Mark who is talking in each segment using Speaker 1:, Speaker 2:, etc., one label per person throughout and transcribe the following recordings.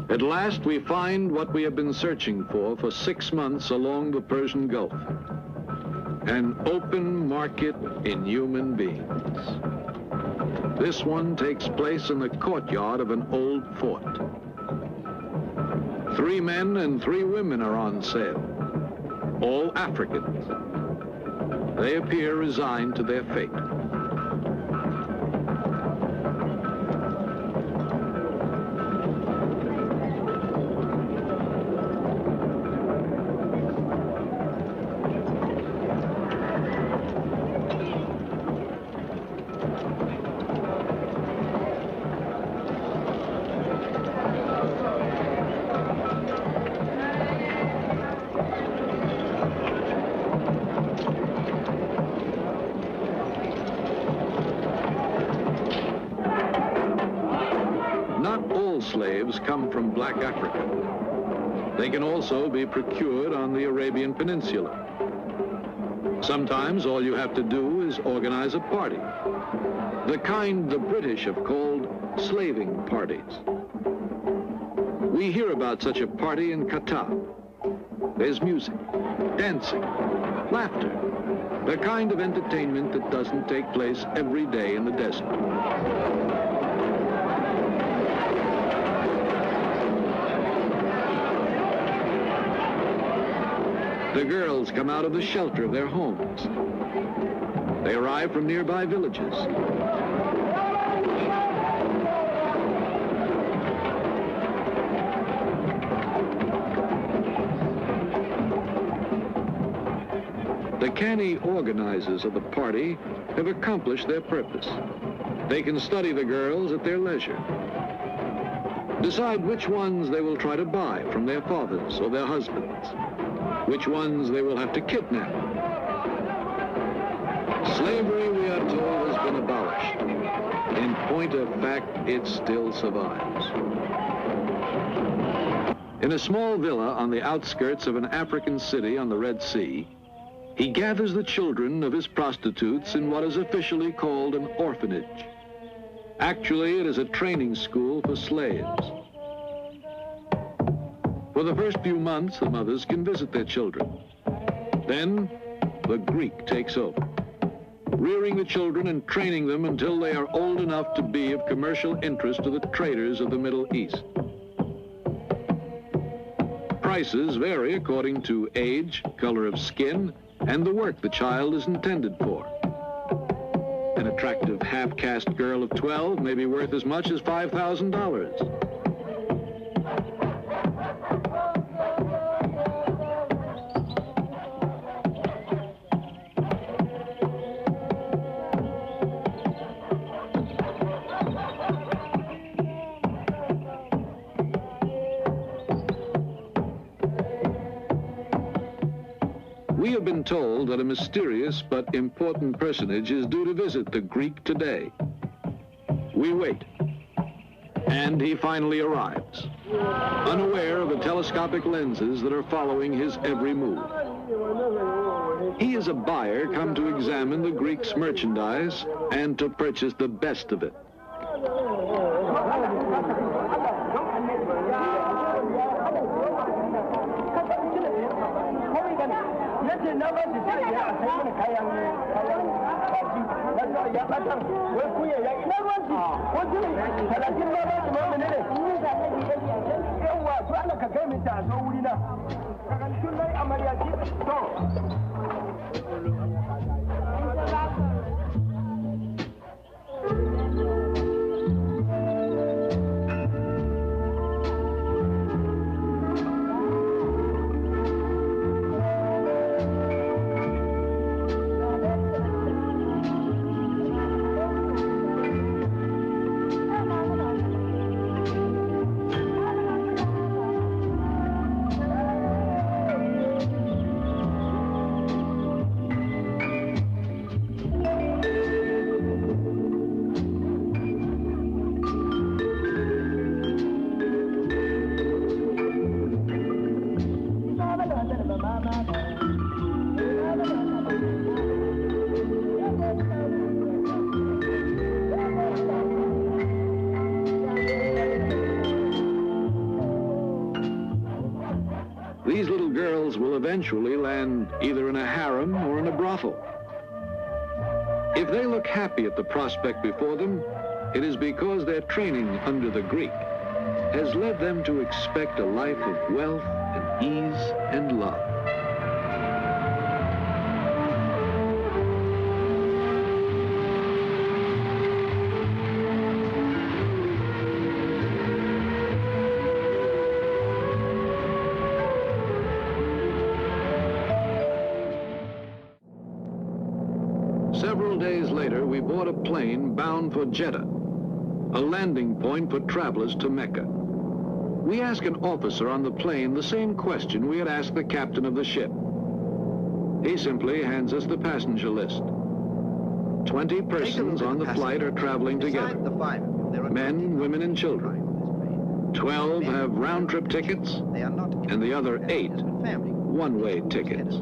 Speaker 1: At last, we find what we have been searching for 6 months along the Persian Gulf. An open market in human beings. This one takes place in the courtyard of an old fort. 3 men and 3 women are on sale, all Africans. They appear resigned to their fate. Slaves come from black Africa. They can also be procured on the Arabian Peninsula. Sometimes all you have to do is organize a party, the kind the British have called slaving parties. We hear about such a party in Qatar. There's music, dancing, laughter, the kind of entertainment that doesn't take place every day in the desert. The girls come out of the shelter of their homes. They arrive from nearby villages. The canny organizers of the party have accomplished their purpose. They can study the girls at their leisure, decide which ones they will try to buy from their fathers or their husbands, which ones they will have to kidnap. Slavery, we are told, has been abolished. In point of fact, it still survives. In a small villa on the outskirts of an African city on the Red Sea, he gathers the children of his prostitutes in what is officially called an orphanage. Actually, it is a training school for slaves. For the first few months, the mothers can visit their children. Then, the Greek takes over, rearing the children and training them until they are old enough to be of commercial interest to the traders of the Middle East. Prices vary according to age, color of skin, and the work the child is intended for. An attractive half-caste girl of 12 may be worth as much as $5,000. We have been told that a mysterious but important personage is due to visit the Greek today. We wait, and he finally arrives, unaware of the telescopic lenses that are following his every move. He is a buyer come to examine the Greek's merchandise and to purchase the best of it. eventually land either in a harem or in a brothel. If they look happy at the prospect before them, it is because their training under the Greek has led them to expect a life of wealth and ease and love. Several days later, we board a plane bound for Jeddah, a landing point for travelers to Mecca. We ask an officer on the plane the same question we had asked the captain of the ship. He simply hands us the passenger list. 20 persons on the flight are traveling together. Men, women, and children. 12 have round-trip tickets, and the other 8 one-way tickets.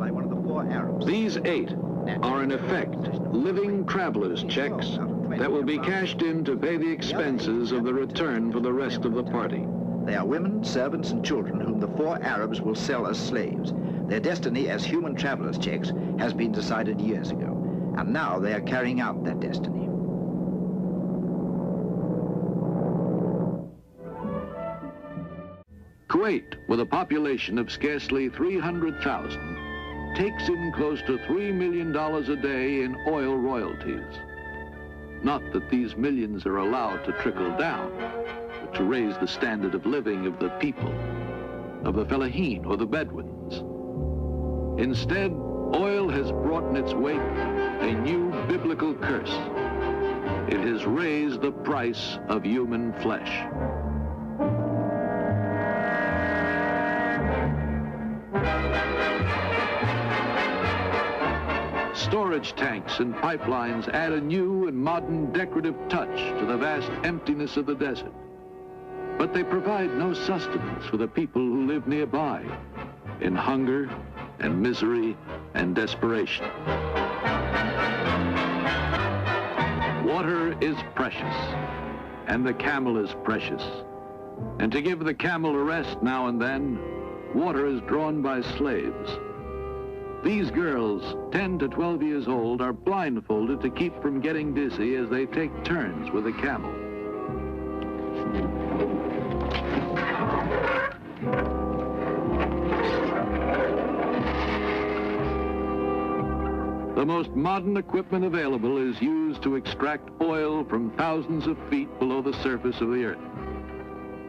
Speaker 1: These 8 are in effect living traveler's checks that will be cashed in to pay the expenses of the return for the rest of the party.
Speaker 2: They are women, servants, and children whom the 4 Arabs will sell as slaves. Their destiny as human traveler's checks has been decided years ago, and now they are carrying out that destiny.
Speaker 1: Kuwait, with a population of scarcely 300,000, takes in close to $3 million a day in oil royalties. Not that these millions are allowed to trickle down, but to raise the standard of living of the people, of the Fellahin or the Bedouins. Instead, oil has brought in its wake a new biblical curse. It has raised the price of human flesh. Storage tanks and pipelines add a new and modern decorative touch to the vast emptiness of the desert. But they provide no sustenance for the people who live nearby, in hunger and misery and desperation. Water is precious, and the camel is precious. And to give the camel a rest now and then, water is drawn by slaves. These girls, 10 to 12 years old, are blindfolded to keep from getting dizzy as they take turns with a camel. The most modern equipment available is used to extract oil from thousands of feet below the surface of the earth.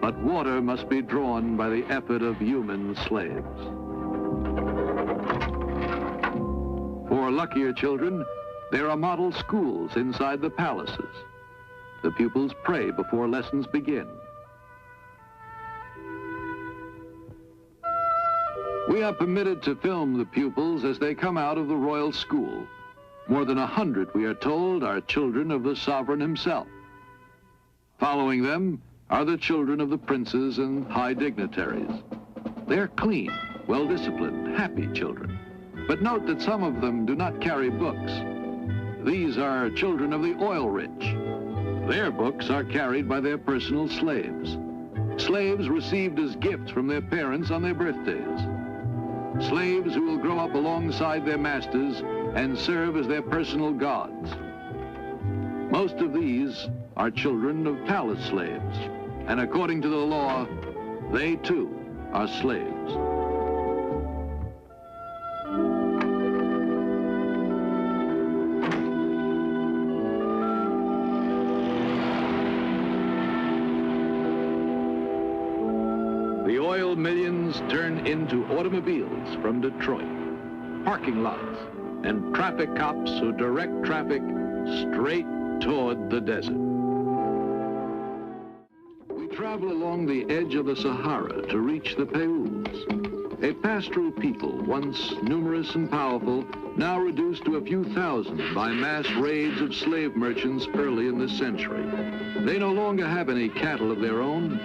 Speaker 1: But water must be drawn by the effort of human slaves. For luckier children, there are model schools inside the palaces. The pupils pray before lessons begin. We are permitted to film the pupils as they come out of the royal school. More than 100, we are told, are children of the sovereign himself. Following them are the children of the princes and high dignitaries. They're clean, well-disciplined, happy children. But note that some of them do not carry books. These are children of the oil rich. Their books are carried by their personal slaves. Slaves received as gifts from their parents on their birthdays. Slaves who will grow up alongside their masters and serve as their personal gods. Most of these are children of palace slaves, and according to the law, they too are slaves. The oil millions turn into automobiles from Detroit, parking lots, and traffic cops who direct traffic straight toward the desert. We travel along the edge of the Sahara to reach the Peuls, a pastoral people once numerous and powerful, now reduced to a few thousand by mass raids of slave merchants early in this century. They no longer have any cattle of their own.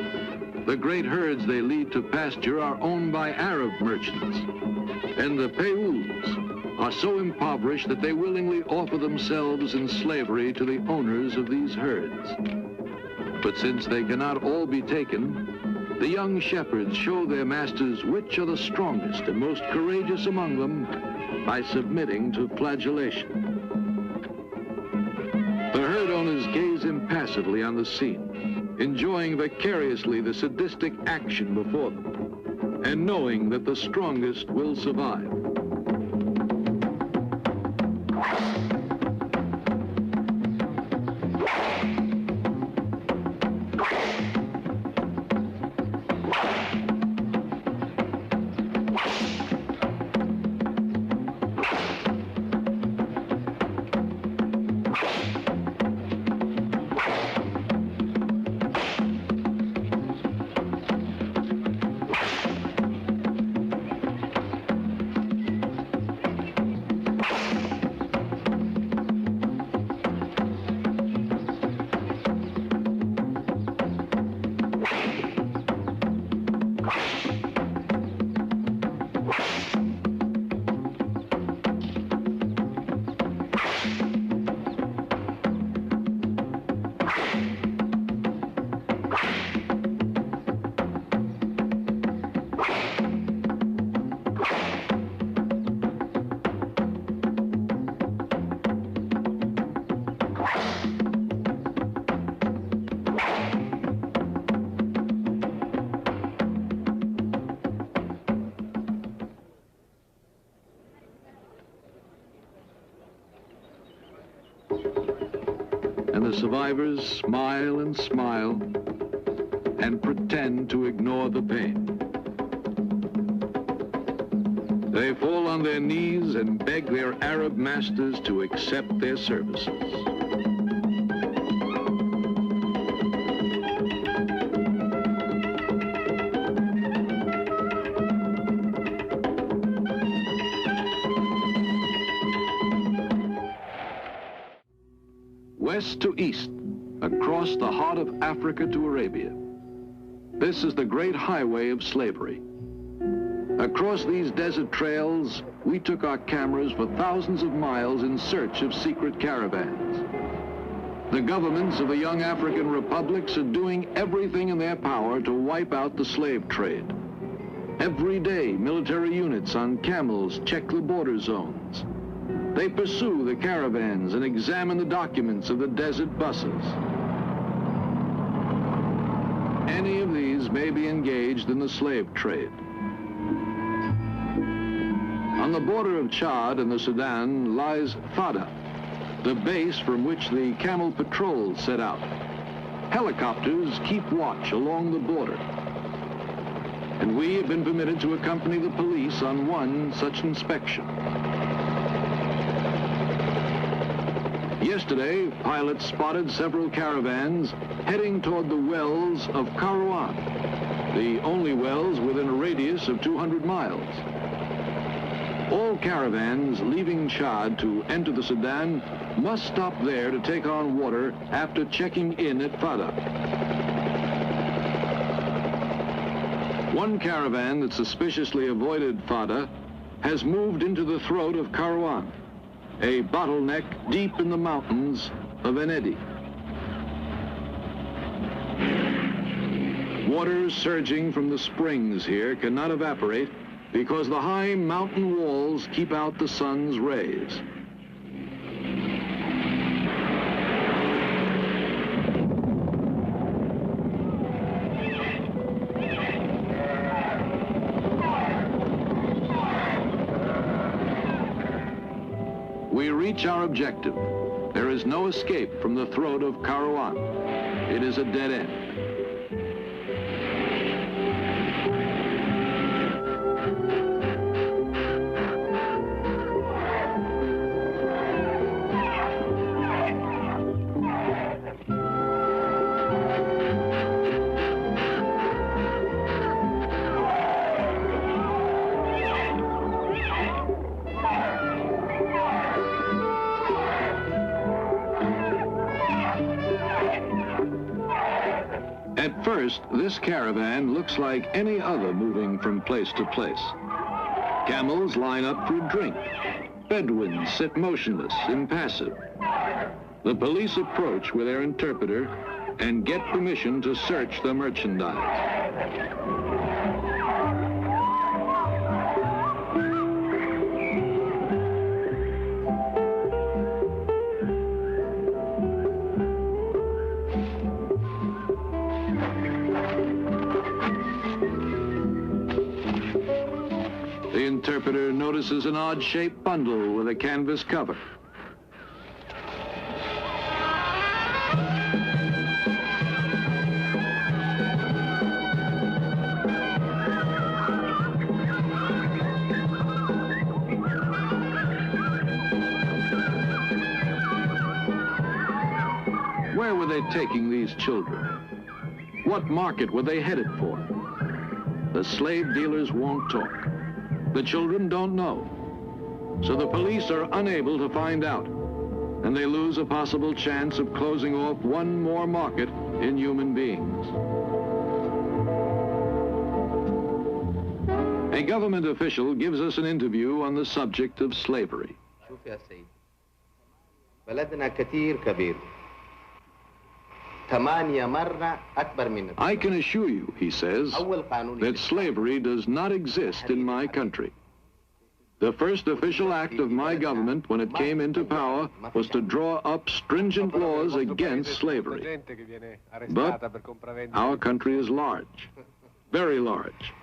Speaker 1: The great herds they lead to pasture are owned by Arab merchants, and the Peuls are so impoverished that they willingly offer themselves in slavery to the owners of these herds. But since they cannot all be taken, the young shepherds show their masters which are the strongest and most courageous among them by submitting to flagellation. The herd owners gaze impassively on the scene, enjoying vicariously the sadistic action before them, and knowing that the strongest will survive. And the survivors smile and smile and pretend to ignore the pain. They fall on their knees and beg their Arab masters to accept their services. West to east, across the heart of Africa to Arabia. This is the great highway of slavery. Across these desert trails, we took our cameras for thousands of miles in search of secret caravans. The governments of the young African republics are doing everything in their power to wipe out the slave trade. Every day, military units on camels check the border zones. They pursue the caravans and examine the documents of the desert buses. Any of these may be engaged in the slave trade. On the border of Chad and the Sudan lies Fada, the base from which the camel patrols set out. Helicopters keep watch along the border. And we have been permitted to accompany the police on one such inspection. Yesterday, pilots spotted several caravans heading toward the wells of Kairouan, the only wells within a radius of 200 miles. All caravans leaving Chad to enter the Sudan must stop there to take on water after checking in at Fada. One caravan that suspiciously avoided Fada has moved into the throat of Kairouan, a bottleneck deep in the mountains of Enedi. Water surging from the springs here cannot evaporate because the high mountain walls keep out the sun's rays. We reach our objective. There is no escape from the throat of Kairouan. It is a dead end. At first, this caravan looks like any other moving from place to place. Camels line up for a drink. Bedouins sit motionless, impassive. The police approach with their interpreter and get permission to search the merchandise. The interpreter notices an odd-shaped bundle with a canvas cover. Where were they taking these children? What market were they headed for? The slave dealers won't talk. The children don't know. So the police are unable to find out, and they lose a possible chance of closing off one more market in human beings. A government official gives us an interview on the subject of slavery. I can assure you, he says, that slavery does not exist in my country. The first official act of my government when it came into power was to draw up stringent laws against slavery. But our country is large, very large.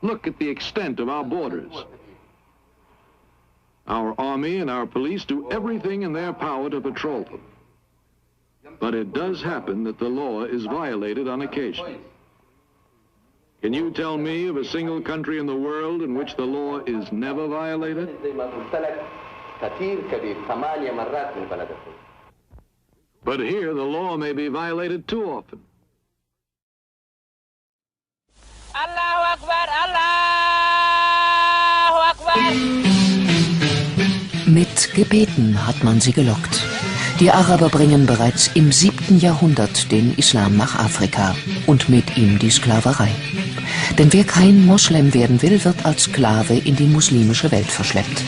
Speaker 1: Look at the extent of our borders. Our army and our police do everything in their power to patrol them. But it does happen that the law is violated on occasion. Can you tell me of a single country in the world in which the law is never violated? But here the law may be violated too often.
Speaker 3: Allahu Akbar, Allahu Akbar.
Speaker 4: Mit Gebeten hat man sie gelockt. Die Araber bringen bereits im 7. Jahrhundert den Islam nach Afrika und mit ihm die Sklaverei. Denn wer kein Moslem werden will, wird als Sklave in die muslimische Welt verschleppt.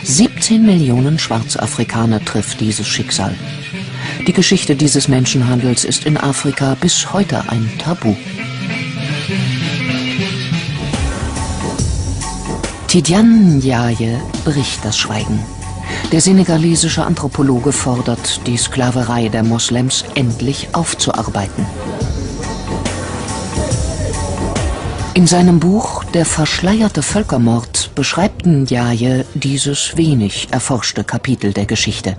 Speaker 4: 17 Millionen Schwarzafrikaner trifft dieses Schicksal. Die Geschichte dieses Menschenhandels ist in Afrika bis heute ein Tabu. Tidiane Ndiaye bricht das Schweigen. Der senegalesische Anthropologe fordert, die Sklaverei der Moslems endlich aufzuarbeiten. In seinem Buch »Der verschleierte Völkermord« beschreibt Ndiaye dieses wenig erforschte Kapitel der Geschichte.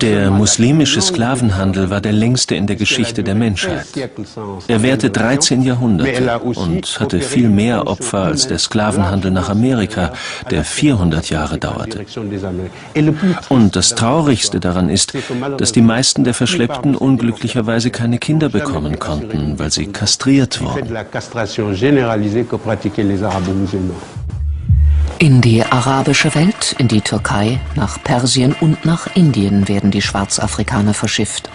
Speaker 5: Der muslimische Sklavenhandel war der längste in der Geschichte der Menschheit. Er währte 13 Jahrhunderte und hatte viel mehr Opfer als der Sklavenhandel nach Amerika, der 400 Jahre dauerte. Und das Traurigste daran ist, dass die meisten der Verschleppten unglücklicherweise keine Kinder bekommen konnten, weil sie kastriert wurden.
Speaker 4: In die arabische Welt, in die Türkei, nach Persien und nach Indien werden die Schwarzafrikaner verschifft.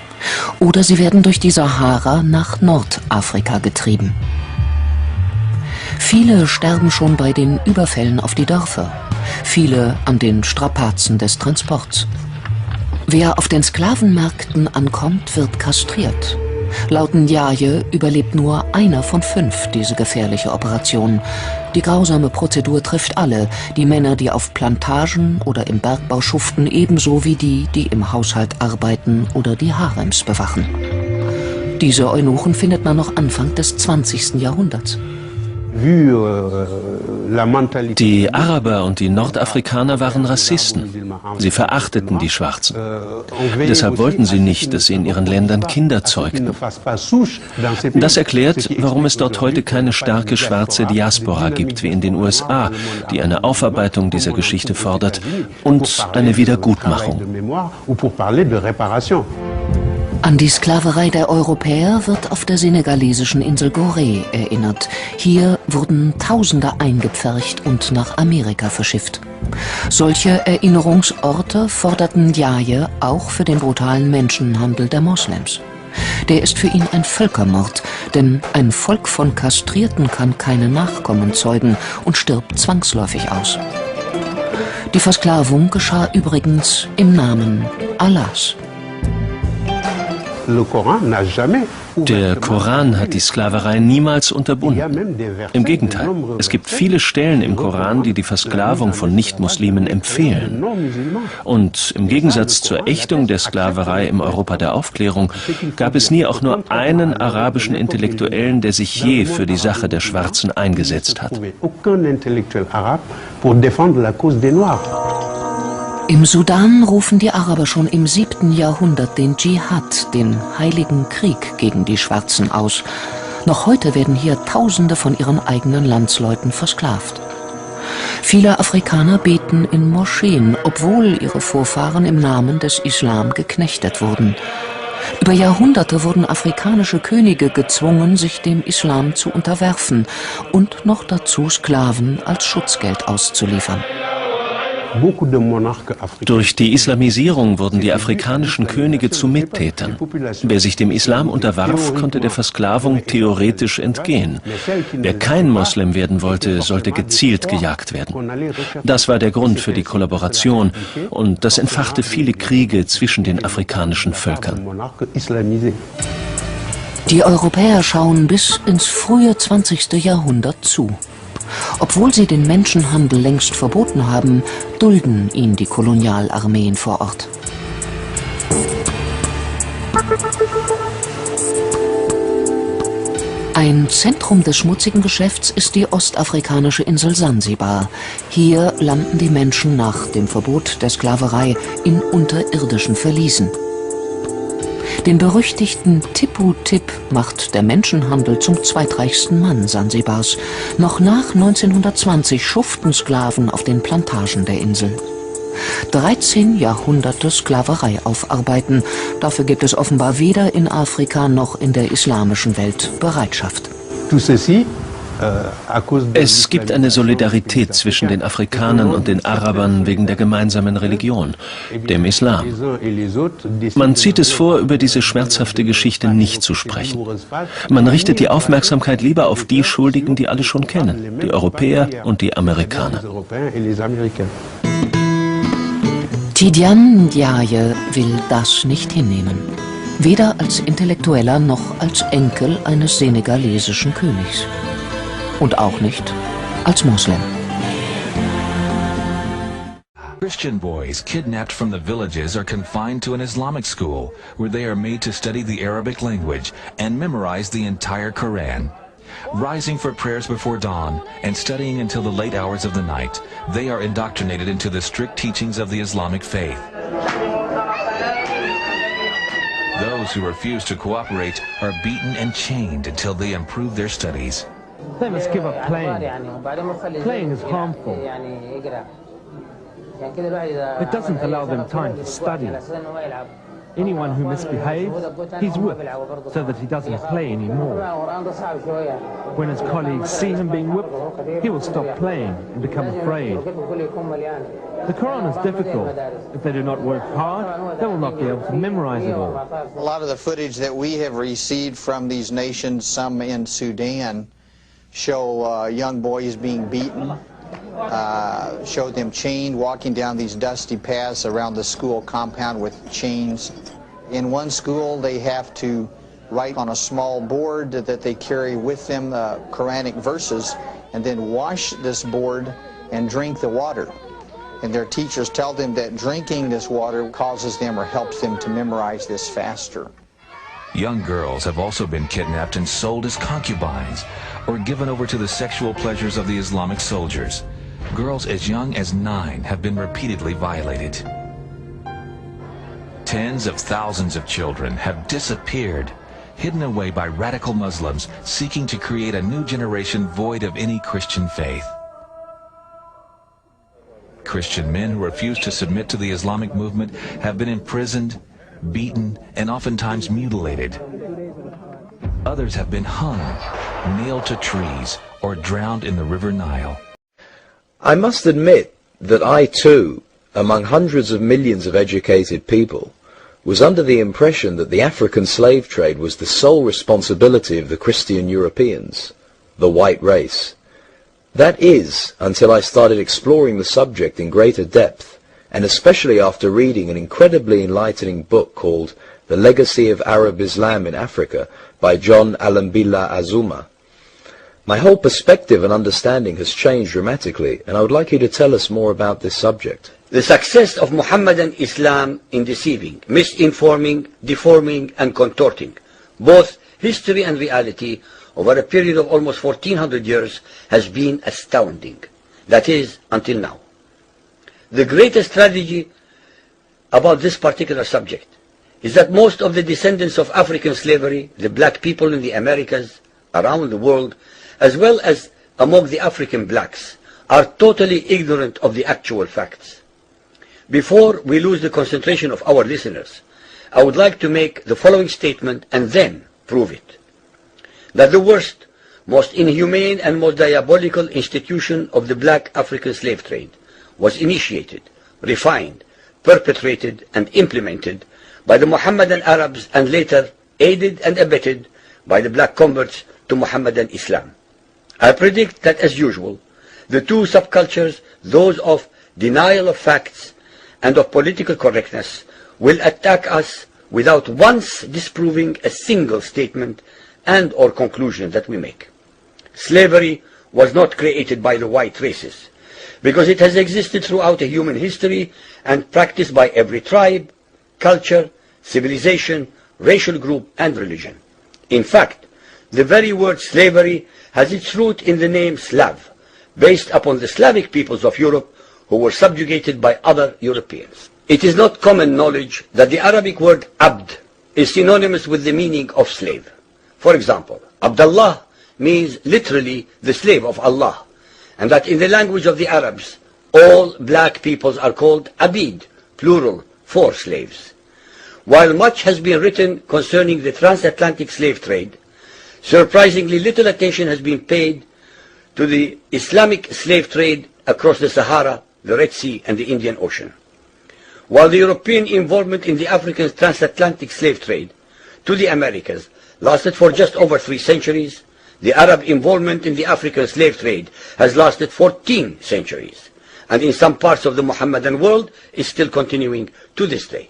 Speaker 4: Oder sie werden durch die Sahara nach Nordafrika getrieben. Viele sterben schon bei den Überfällen auf die Dörfer, viele an den Strapazen des Transports. Wer auf den Sklavenmärkten ankommt, wird kastriert. Laut Ndiaye überlebt nur einer von 5 diese gefährliche Operation. Die grausame Prozedur trifft alle, die Männer, die auf Plantagen oder im Bergbau schuften, ebenso wie die, die im Haushalt arbeiten oder die Harems bewachen. Diese Eunuchen findet man noch Anfang des 20. Jahrhunderts.
Speaker 5: Die Araber und die Nordafrikaner waren Rassisten. Sie verachteten die Schwarzen. Deshalb wollten sie nicht, dass sie in ihren Ländern Kinder zeugten. Das erklärt, warum es dort heute keine starke schwarze Diaspora gibt wie in den USA, die eine Aufarbeitung dieser Geschichte fordert und eine Wiedergutmachung.
Speaker 4: An die Sklaverei der Europäer wird auf der senegalesischen Insel Gorée erinnert. Hier wurden Tausende eingepfercht und nach Amerika verschifft. Solche Erinnerungsorte forderten Ndiaye auch für den brutalen Menschenhandel der Moslems. Der ist für ihn ein Völkermord, denn ein Volk von Kastrierten kann keine Nachkommen zeugen und stirbt zwangsläufig aus. Die Versklavung geschah übrigens im Namen Allahs.
Speaker 5: Der Koran hat die Sklaverei niemals unterbunden. Im Gegenteil, es gibt viele Stellen im Koran, die die Versklavung von Nichtmuslimen empfehlen. Und im Gegensatz zur Ächtung der Sklaverei im Europa der Aufklärung gab es nie auch nur einen arabischen Intellektuellen, der sich je für die Sache der Schwarzen eingesetzt hat.
Speaker 4: Im Sudan rufen die Araber schon im 7. Jahrhundert den Dschihad, den heiligen Krieg gegen die Schwarzen, aus. Noch heute werden hier Tausende von ihren eigenen Landsleuten versklavt. Viele Afrikaner beten in Moscheen, obwohl ihre Vorfahren im Namen des Islam geknechtet wurden. Über Jahrhunderte wurden afrikanische Könige gezwungen, sich dem Islam zu unterwerfen und noch dazu Sklaven als Schutzgeld auszuliefern.
Speaker 5: Durch die Islamisierung wurden die afrikanischen Könige zu Mittätern. Wer sich dem Islam unterwarf, konnte der Versklavung theoretisch entgehen. Wer kein Moslem werden wollte, sollte gezielt gejagt werden. Das war der Grund für die Kollaboration und das entfachte viele Kriege zwischen den afrikanischen Völkern.
Speaker 4: Die Europäer schauen bis ins frühe 20. Jahrhundert zu. Obwohl sie den Menschenhandel längst verboten haben, dulden ihn die Kolonialarmeen vor Ort. Ein Zentrum des schmutzigen Geschäfts ist die ostafrikanische Insel Sansibar. Hier landen die Menschen nach dem Verbot der Sklaverei in unterirdischen Verliesen. Den berüchtigten Tipu-Tip macht der Menschenhandel zum zweitreichsten Mann Sansibars. Noch nach 1920 schuften Sklaven auf den Plantagen der Insel. 13 Jahrhunderte Sklaverei aufarbeiten. Dafür gibt es offenbar weder in Afrika noch in der islamischen Welt Bereitschaft.
Speaker 5: Es gibt eine Solidarität zwischen den Afrikanern und den Arabern wegen der gemeinsamen Religion, dem Islam. Man zieht es vor, über diese schmerzhafte Geschichte nicht zu sprechen. Man richtet die Aufmerksamkeit lieber auf die Schuldigen, die alle schon kennen, die Europäer und die Amerikaner.
Speaker 4: Tidiane Ndiaye will das nicht hinnehmen. Weder als Intellektueller noch als Enkel eines senegalesischen Königs. Und auch nicht als Moslem.
Speaker 6: Christian boys kidnapped from the villages are confined to an Islamic school where they are made to study the Arabic language and memorize the entire Quran. Rising for prayers before dawn and studying until the late hours of the night, they are indoctrinated into the strict teachings of the Islamic faith. Those who refuse to cooperate are beaten and chained until they improve their studies.
Speaker 7: They must give up playing. Playing is harmful. It doesn't allow them time to study. Anyone who misbehaves, he's whipped so that he doesn't play anymore. When his colleagues see him being whipped, he will stop playing and become afraid. The Quran is difficult. If they do not work hard, they will not be able to memorize it all.
Speaker 8: A lot of the footage that we have received from these nations, some in Sudan, show young boys being beaten, show them chained, walking down these dusty paths around the school compound with chains. In one school, they have to write on a small board that they carry with them Quranic verses and then wash this board and drink the water. And their teachers tell them that drinking this water causes them or helps them to memorize this faster.
Speaker 6: Young girls have also been kidnapped and sold as concubines or given over to the sexual pleasures of the Islamic soldiers. Girls as young as 9 have been repeatedly violated. Tens of thousands of children have disappeared, hidden away by radical Muslims seeking to create a new generation void of any Christian faith. Christian men who refuse to submit to the Islamic movement have been imprisoned, beaten, and oftentimes mutilated. Others have been hung, nailed to trees, or drowned in the River Nile.
Speaker 9: I must admit that I too, among hundreds of millions of educated people, was under the impression that the African slave trade was the sole responsibility of the Christian Europeans, the white race. That is, until I started exploring the subject in greater depth, and especially after reading an incredibly enlightening book called The Legacy of Arab Islam in Africa by John Alambila Azuma. My whole perspective and understanding has changed dramatically, and I would like you to tell us more about this subject.
Speaker 10: The success of Muhammadan Islam in deceiving, misinforming, deforming, and contorting both history and reality over a period of almost 1400 years has been astounding. That is, until now. The greatest tragedy about this particular subject is that most of the descendants of African slavery, the black people in the Americas, around the world, as well as among the African blacks, are totally ignorant of the actual facts. Before we lose the concentration of our listeners, I would like to make the following statement and then prove it. That the worst, most inhumane and most diabolical institution of the black African slave trade was initiated, refined, perpetrated, and implemented by the Mohammedan Arabs and later aided and abetted by the black converts to Mohammedan Islam. I predict that, as usual, the two subcultures, those of denial of facts and of political correctness, will attack us without once disproving a single statement and or conclusion that we make. Slavery was not created by the white races, because it has existed throughout a human history and practiced by every tribe, culture, civilization, racial group, and religion. In fact, the very word slavery has its root in the name Slav, based upon the Slavic peoples of Europe who were subjugated by other Europeans. It is not common knowledge that the Arabic word abd is synonymous with the meaning of slave. For example, Abdullah means literally the slave of Allah, and that in the language of the Arabs, all black peoples are called abid, plural, for slaves. While much has been written concerning the transatlantic slave trade, surprisingly little attention has been paid to the Islamic slave trade across the Sahara, the Red Sea, and the Indian Ocean. While the European involvement in the African transatlantic slave trade to the Americas lasted for just over 3 centuries, the Arab involvement in the African slave trade has lasted 14 centuries, and in some parts of the Mohammedan world is still continuing to this day.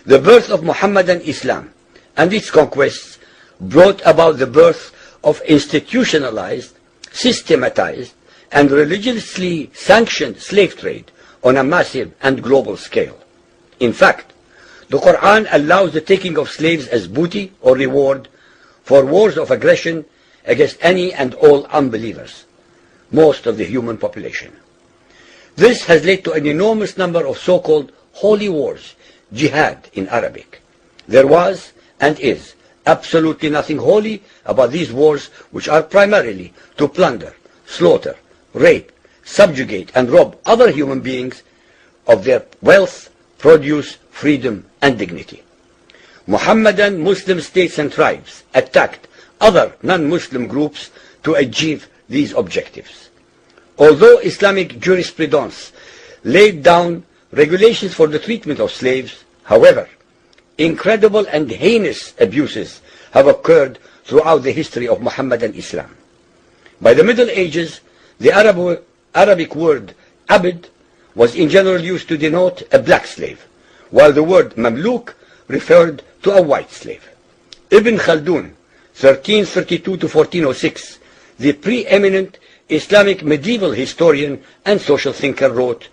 Speaker 10: The birth of Mohammedan Islam and its conquests brought about the birth of institutionalized, systematized, and religiously sanctioned slave trade on a massive and global scale. In fact, the Quran allows the taking of slaves as booty or reward for wars of aggression against any and all unbelievers, most of the human population. This has led to an enormous number of so-called holy wars, jihad in Arabic. There was and is absolutely nothing holy about these wars, which are primarily to plunder, slaughter, rape, subjugate, and rob other human beings of their wealth, produce, freedom, and dignity. Mohammedan Muslim states and tribes attacked other non-Muslim groups to achieve these objectives. Although Islamic jurisprudence laid down regulations for the treatment of slaves, however, incredible and heinous abuses have occurred throughout the history of Mohammedan Islam. By the Middle Ages, the Arabic word abd was in general used to denote a black slave, while the word mamluk referred to a white slave. Ibn Khaldun, 1332 to 1406, the preeminent Islamic medieval historian and social thinker, wrote,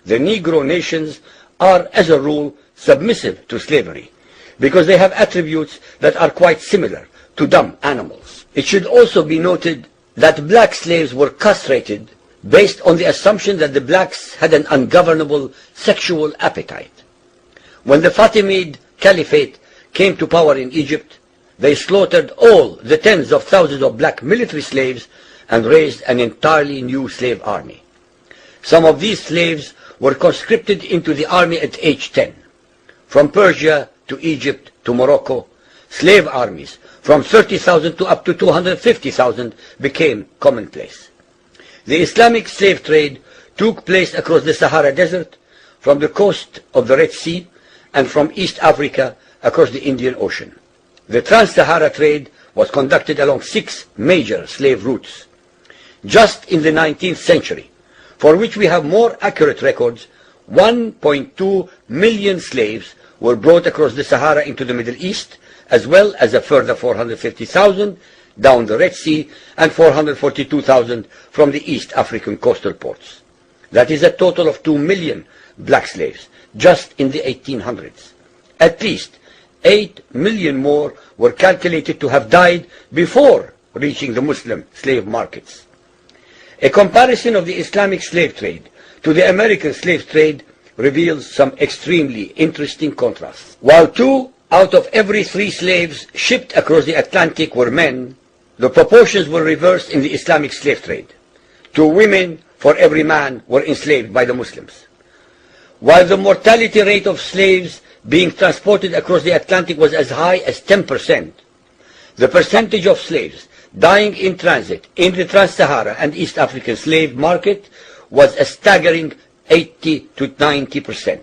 Speaker 10: "The Negro nations are, as a rule, submissive to slavery, because they have attributes that are quite similar to dumb animals." It should also be noted that black slaves were castrated based on the assumption that the blacks had an ungovernable sexual appetite. When the Fatimid Caliphate came to power in Egypt, they slaughtered all the tens of thousands of black military slaves and raised an entirely new slave army. Some of these slaves were conscripted into the army at age 10. From Persia to Egypt to Morocco, slave armies from 30,000 to up to 250,000 became commonplace. The Islamic slave trade took place across the Sahara Desert, from the coast of the Red Sea, and from East Africa across the Indian Ocean. The Trans-Sahara trade was conducted along 6 major slave routes. just in the 19th century, for which we have more accurate records. 1.2 million slaves were brought across the Sahara into the Middle East, as well as a further 450,000 down the Red Sea and 442,000 from the East African coastal ports. That is a total of 2 million black slaves just in the 1800s. At least 8 million more were calculated to have died before reaching the Muslim slave markets. A comparison of the Islamic slave trade to the American slave trade reveals some extremely interesting contrasts. While 2 out of every 3 slaves shipped across the Atlantic were men, the proportions were reversed in the Islamic slave trade. 2 women for every man were enslaved by the Muslims. While the mortality rate of slaves being transported across the Atlantic was as high as 10%, the percentage of slaves dying in transit in the Trans-Sahara and East African slave market was a staggering 80 to 90%.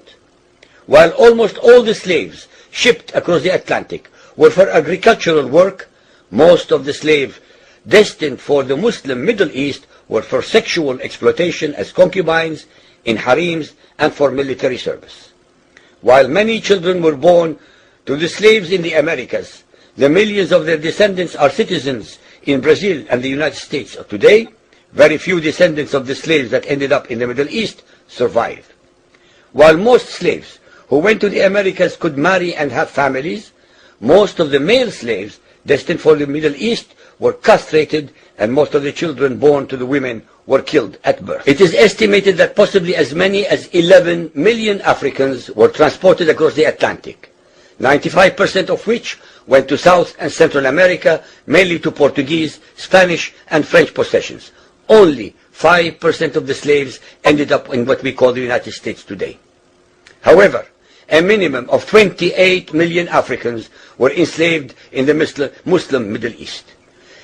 Speaker 10: While almost all the slaves shipped across the Atlantic were for agricultural work, most of the slaves destined for the Muslim Middle East were for sexual exploitation as concubines, in harems, and for military service. While many children were born to the slaves in the Americas, the millions of their descendants are citizens in Brazil and the United States today. Very few descendants of the slaves that ended up in the Middle East survived. While most slaves who went to the Americas could marry and have families, most of the male slaves destined for the Middle East were castrated, and most of the children born to the women were killed at birth. It is estimated that possibly as many as 11 million Africans were transported across the Atlantic, 95% of which went to South and Central America, mainly to Portuguese, Spanish, and French possessions. Only 5% of the slaves ended up in what we call the United States today. However, a minimum of 28 million Africans were enslaved in the Muslim Middle East.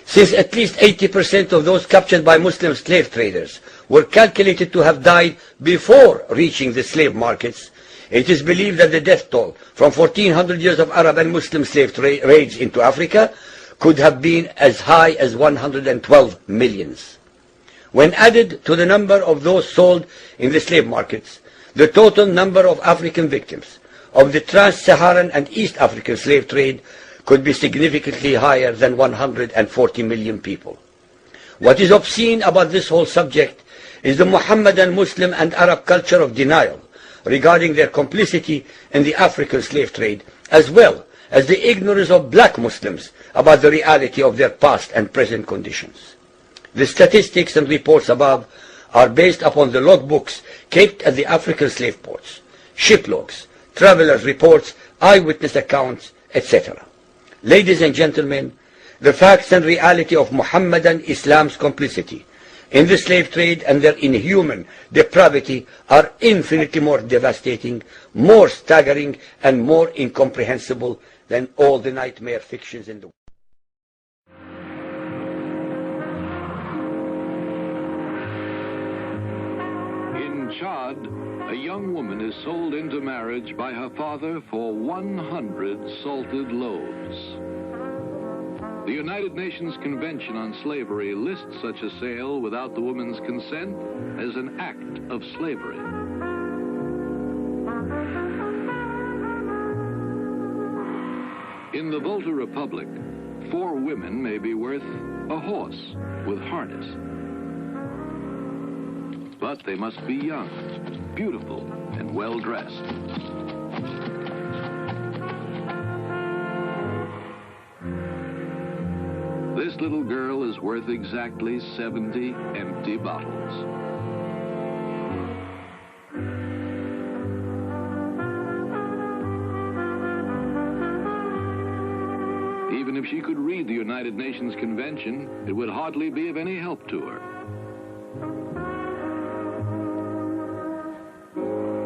Speaker 10: Since at least 80% of those captured by Muslim slave traders were calculated to have died before reaching the slave markets, it is believed that the death toll from 1400 years of Arab and Muslim slave raids into Africa could have been as high as 112 millions. When added to the number of those sold in the slave markets, the total number of African victims of the Trans-Saharan and East African slave trade could be significantly higher than 140 million people. What is obscene about this whole subject is the Muhammadan, Muslim, and Arab culture of denial regarding their complicity in the African slave trade, as well as the ignorance of black Muslims about the reality of their past and present conditions. The statistics and reports above are based upon the logbooks kept at the African slave ports, ship logs, travelers' reports, eyewitness accounts, etc. Ladies and gentlemen, the facts and reality of Muhammadan Islam's complicity in the slave trade and their inhuman depravity are infinitely more devastating, more staggering, and more incomprehensible than all the nightmare fictions in the world.
Speaker 1: In Chad, a young woman is sold into marriage by her father for 100 salted loaves. The United Nations Convention on Slavery lists such a sale without the woman's consent as an act of slavery. In the Volta Republic, 4 women may be worth a horse with harness. But they must be young, beautiful, and well-dressed. This little girl is worth exactly 70 empty bottles. Even if she could read the United Nations Convention, it would hardly be of any help to her.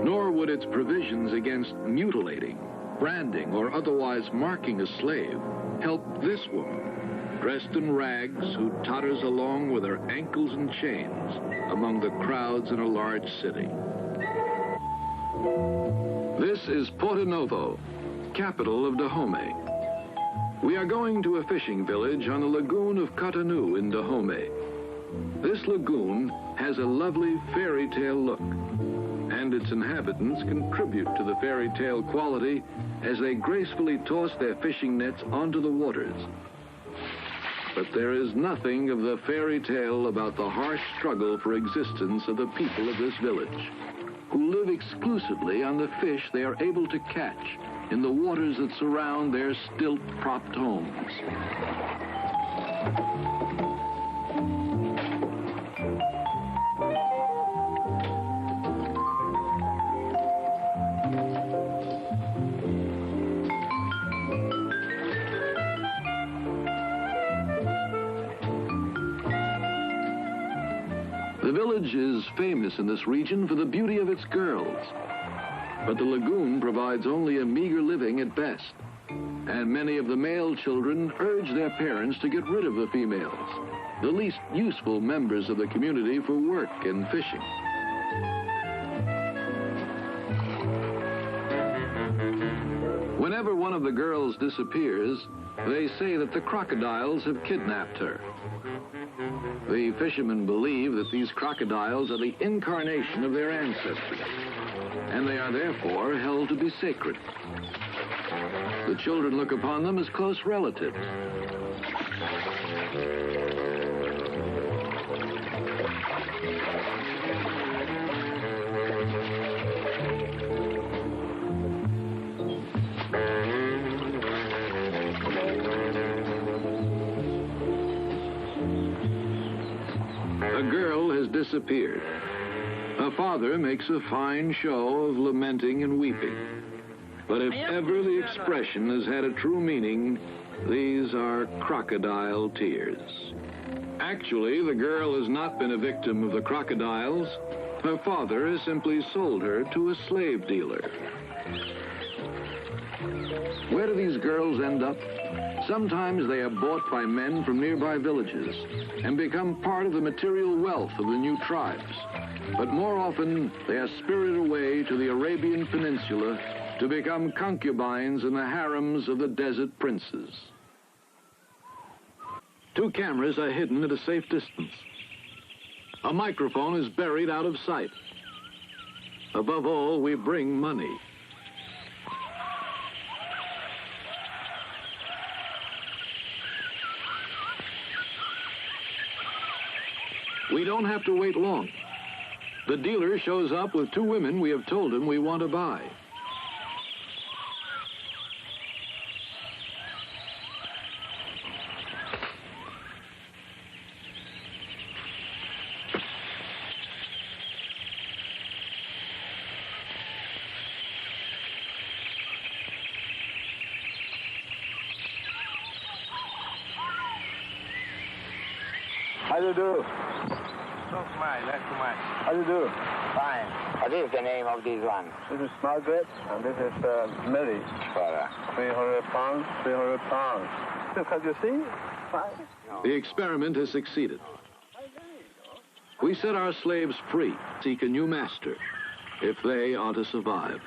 Speaker 1: Nor would its provisions against mutilating, branding, or otherwise marking a slave help this woman, dressed in rags, who totters along with her ankles in chains among the crowds in a large city. This is Porto Novo, capital of Dahomey. We are going to a fishing village on the lagoon of Cotonou in Dahomey. This lagoon has a lovely fairy tale look, and its inhabitants contribute to the fairy tale quality as they gracefully toss their fishing nets onto the waters. But there is nothing of the fairy tale about the harsh struggle for existence of the people of this village, who live exclusively on the fish they are able to catch in the waters that surround their stilt-propped homes. The village is famous in this region for the beauty of its girls, but the lagoon provides only a meager living at best, and many of the male children urge their parents to get rid of the females, the least useful members of the community for work and fishing. Whenever one of the girls disappears, they say that the crocodiles have kidnapped her. The fishermen believe that these crocodiles are the incarnation of their ancestors, and they are therefore held to be sacred. The children look upon them as close relatives. A girl has disappeared. Her father makes a fine show of lamenting and weeping. But if ever the expression has had a true meaning, these are crocodile tears. Actually, the girl has not been a victim of the crocodiles. Her father has simply sold her to a slave dealer. Where do these girls end up? Sometimes they are bought by men from nearby villages and become part of the material wealth of the new tribes. But more often, they are spirited away to the Arabian Peninsula to become concubines in the harems of the desert princes. 2 cameras are hidden at a safe distance. A microphone is buried out of sight. Above all, we bring money. We don't have to wait long. The dealer shows up with 2 women we have told him we want to buy.
Speaker 11: How do you do?
Speaker 12: Not much, not too much.
Speaker 11: How do you do?
Speaker 12: Fine. What is the name of this one?
Speaker 11: This is Margaret, and this is Mary. 300 pounds, 300 pounds. Can you see? Fine.
Speaker 1: The experiment has succeeded. We set our slaves free, seek a new master, if they are to survive.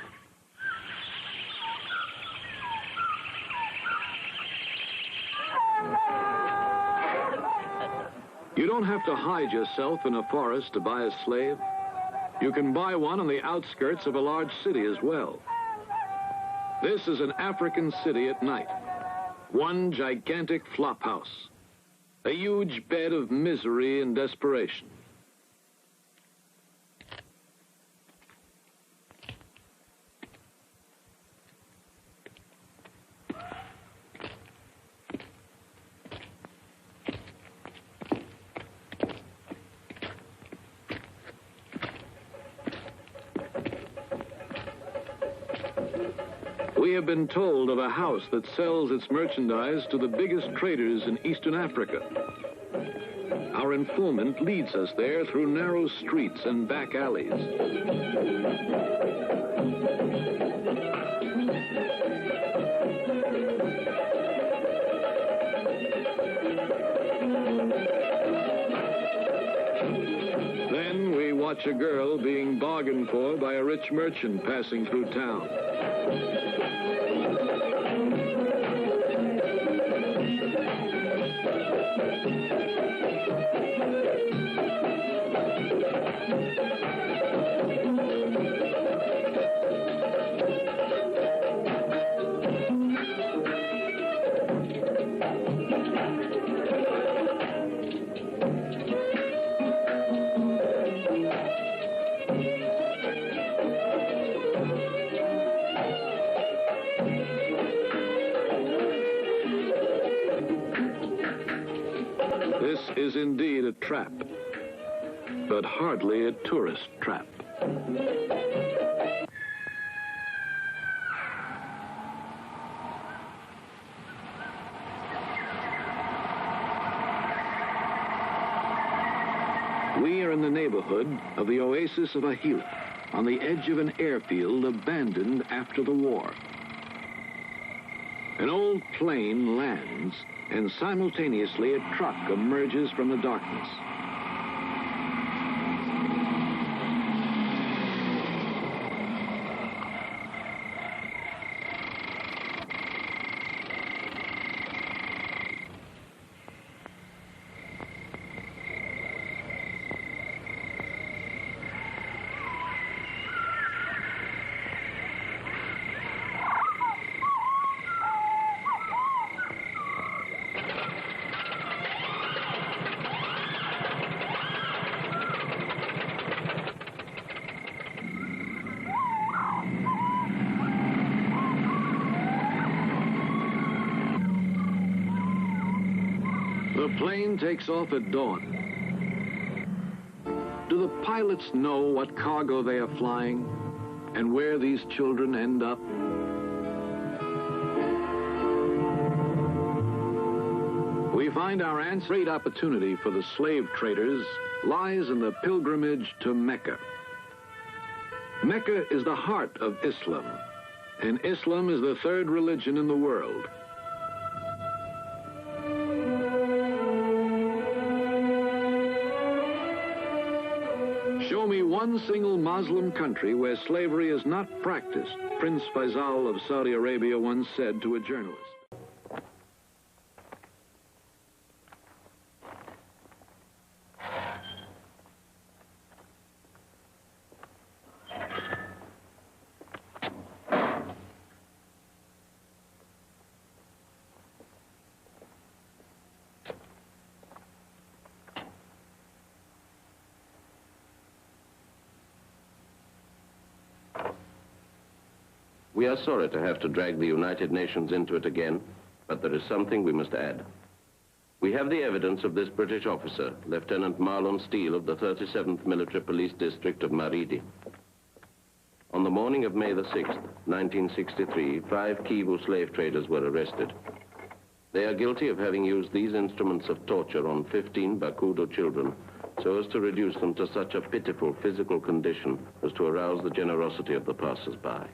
Speaker 1: You don't have to hide yourself in a forest to buy a slave. You can buy one on the outskirts of a large city as well. This is an African city at night. One gigantic flophouse. A huge bed of misery and desperation. We have been told of a house that sells its merchandise to the biggest traders in Eastern Africa. Our informant leads us there through narrow streets and back alleys. Then we watch a girl being bargained for by a rich merchant passing through town. This is indeed a trap, but hardly a tourist trap. We are in the neighborhood of the oasis of Ahila, on the edge of an airfield abandoned after the war. An old plane lands, and simultaneously a truck emerges from the darkness. The plane takes off at dawn. Do the pilots know what cargo they are flying and where these children end up? We find our answer. Great opportunity for the slave traders lies in the pilgrimage to Mecca. Mecca is the heart of Islam, and Islam is the third religion in the world. Show me one single Muslim country where slavery is not practiced, Prince Faisal of Saudi Arabia once said to a journalist.
Speaker 13: We are sorry to have to drag the United Nations into it again, but there is something we must add. We have the evidence of this British officer, Lieutenant Marlon Steele of the 37th Military Police District of Maridi. On the morning of May the 6th, 1963, 5 Kivu slave traders were arrested. They are guilty of having used these instruments of torture on 15 Bakudo children so as to reduce them to such a pitiful physical condition as to arouse the generosity of the passers-by.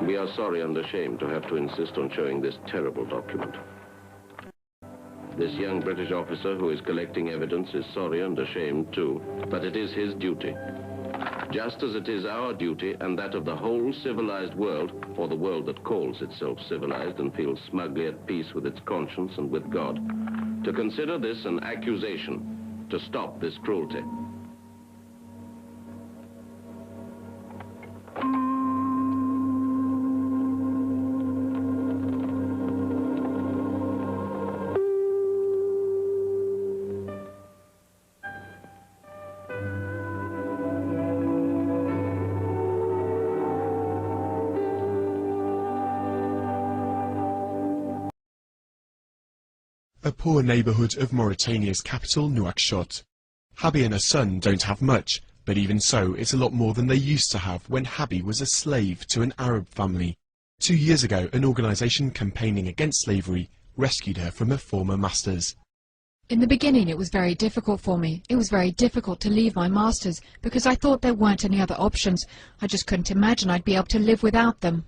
Speaker 13: We are sorry and ashamed to have to insist on showing this terrible document. This young British officer who is collecting evidence is sorry and ashamed too, but it is his duty. Just as it is our duty and that of the whole civilized world, or the world that calls itself civilized and feels smugly at peace with its conscience and with God, to consider this an accusation, to stop this cruelty.
Speaker 14: A poor neighbourhood of Mauritania's capital, Nouakchott. Habi and her son don't have much, but even so, it's a lot more than they used to have when Habi was a slave to an Arab family. 2 years ago, an organisation campaigning against slavery rescued her from her former masters.
Speaker 15: In the beginning it was very difficult for me. It was very difficult to leave my masters because I thought there weren't any other options. I just couldn't imagine I'd be able to live without them.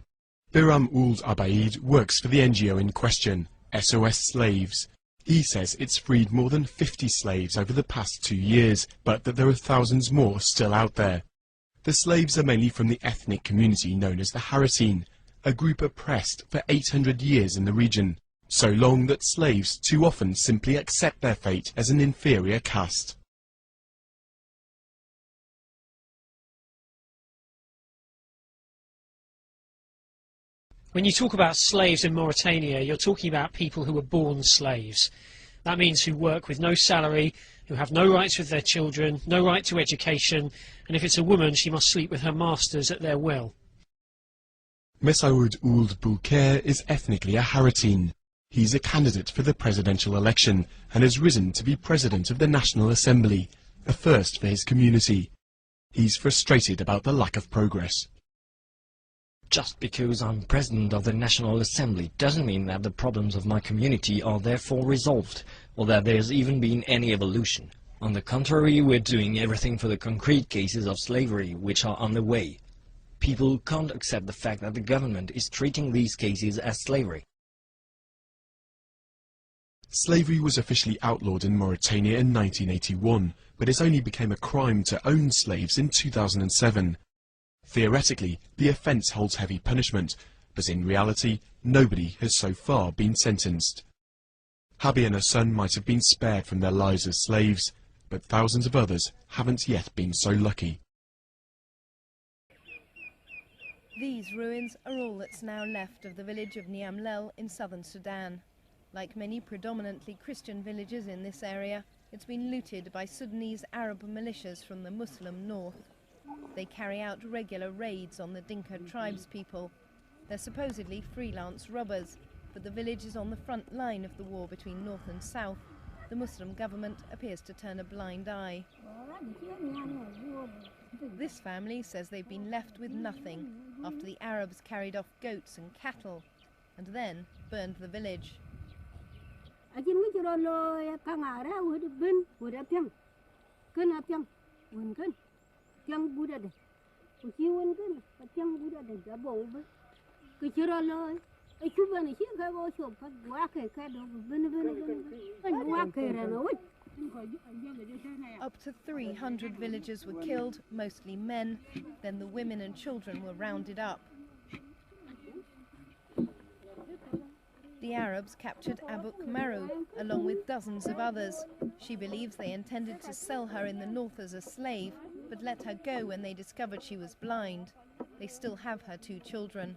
Speaker 14: Biram Ould Abaid works for the NGO in question, SOS Slaves. He says it's freed more than 50 slaves over the past 2 years, but that there are thousands more still out there. The slaves are mainly from the ethnic community known as the Haratine, a group oppressed for 800 years in the region. So long that slaves too often simply accept their fate as an inferior caste.
Speaker 16: When you talk about slaves in Mauritania, you're talking about people who were born slaves. That means who work with no salary, who have no rights with their children, no right to education, and if it's a woman, she must sleep with her masters at their will.
Speaker 14: Messaoud Ould Boulker is ethnically a Haratine. He's a candidate for the presidential election and has risen to be president of the National Assembly, a first for his community. He's frustrated about the lack of progress.
Speaker 17: Just because I'm president of the National Assembly doesn't mean that the problems of my community are therefore resolved, or that there's even been any evolution. On the contrary, we're doing everything for the concrete cases of slavery which are on the way. People can't accept the fact that the government is treating these cases as slavery.
Speaker 14: Slavery was officially outlawed in Mauritania in 1981, but it only became a crime to own slaves in 2007. Theoretically, the offence holds heavy punishment, but in reality, nobody has so far been sentenced. Habi and her son might have been spared from their lives as slaves, but thousands of others haven't yet been so lucky.
Speaker 18: These ruins are all that's now left of the village of Niamlel in southern Sudan. Like many predominantly Christian villages in this area, it's been looted by Sudanese Arab militias from the Muslim north. They carry out regular raids on the Dinka tribespeople. They're supposedly freelance robbers, but the village is on the front line of the war between north and south. The Muslim government appears to turn a blind eye. This family says they've been left with nothing after the Arabs carried off goats and cattle and then burned the village. Up to 300 villagers were killed, mostly men. Then the women and children were rounded up. The Arabs captured Abuk Maru, along with dozens of others. She believes they intended to sell her in the north as a slave, but let her go when they discovered she was blind. They still have her 2 children.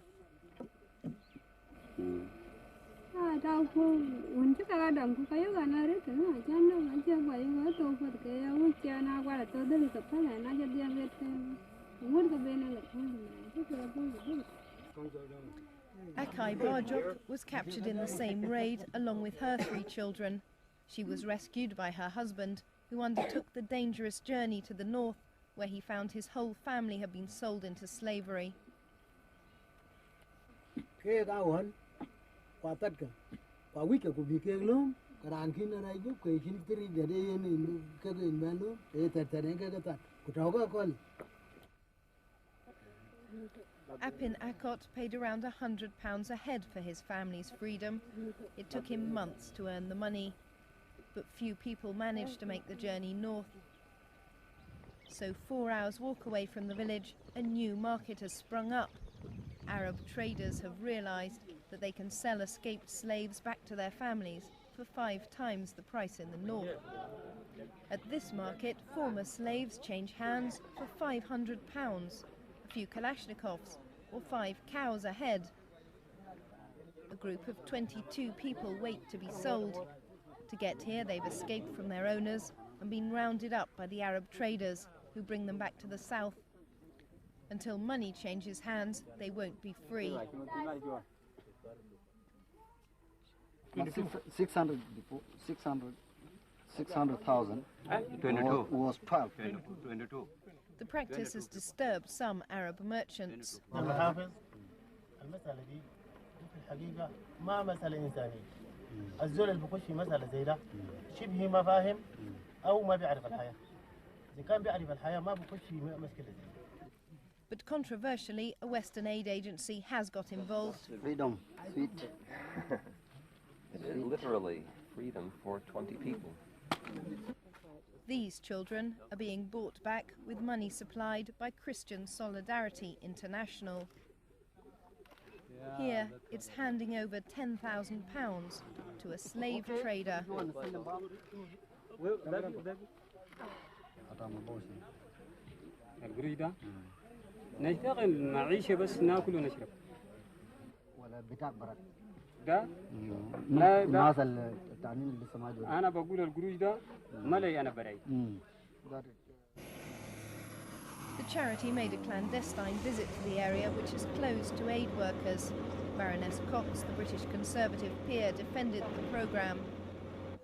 Speaker 18: Akai Barjok was captured in the same raid along with her 3 children. She was rescued by her husband, who undertook the dangerous journey to the north, where he found his whole family had been sold into slavery. Apin Akot paid around £100 a head for his family's freedom. It took him months to earn the money, but few people managed to make the journey north. So 4 hours walk away from the village, a new market has sprung up. Arab traders have realized that they can sell escaped slaves back to their families for 5 times the price in the north. At this market, former slaves change hands for £500, a few Kalashnikovs, or 5 cows a head. A group of 22 people wait to be sold. To get here, they've escaped from their owners and been rounded up by the Arab traders, who bring them back to the south. Until money changes hands, they won't be free.
Speaker 19: 600,000 was 12.
Speaker 18: The practice has disturbed some Arab merchants.
Speaker 20: الزول اللي بيخش في مسألة زي ده شبه ما فاهم أو ما بيعرف الحياة. إذا كان بيعرف الحياة ما بيخش في مشكلة زي.
Speaker 18: But controversially, a Western aid agency has got involved.
Speaker 19: Freedom, sweet.
Speaker 21: It is literally freedom for 20 people.
Speaker 18: These children are being brought back with money supplied by Christian Solidarity International. Here, it's handing over £10,000 to a slave trader.
Speaker 22: نشتغل معيشة بس ناكل ونشرب.
Speaker 19: ولا بتاع برد.
Speaker 22: ده؟
Speaker 19: لا الناس التعليم اللي لسه ما جوا.
Speaker 22: أنا بقول القروش ده ملي أنا براي.
Speaker 18: The charity made a clandestine visit to the area, which is closed to aid workers. Baroness Cox, the British Conservative peer, defended the programme.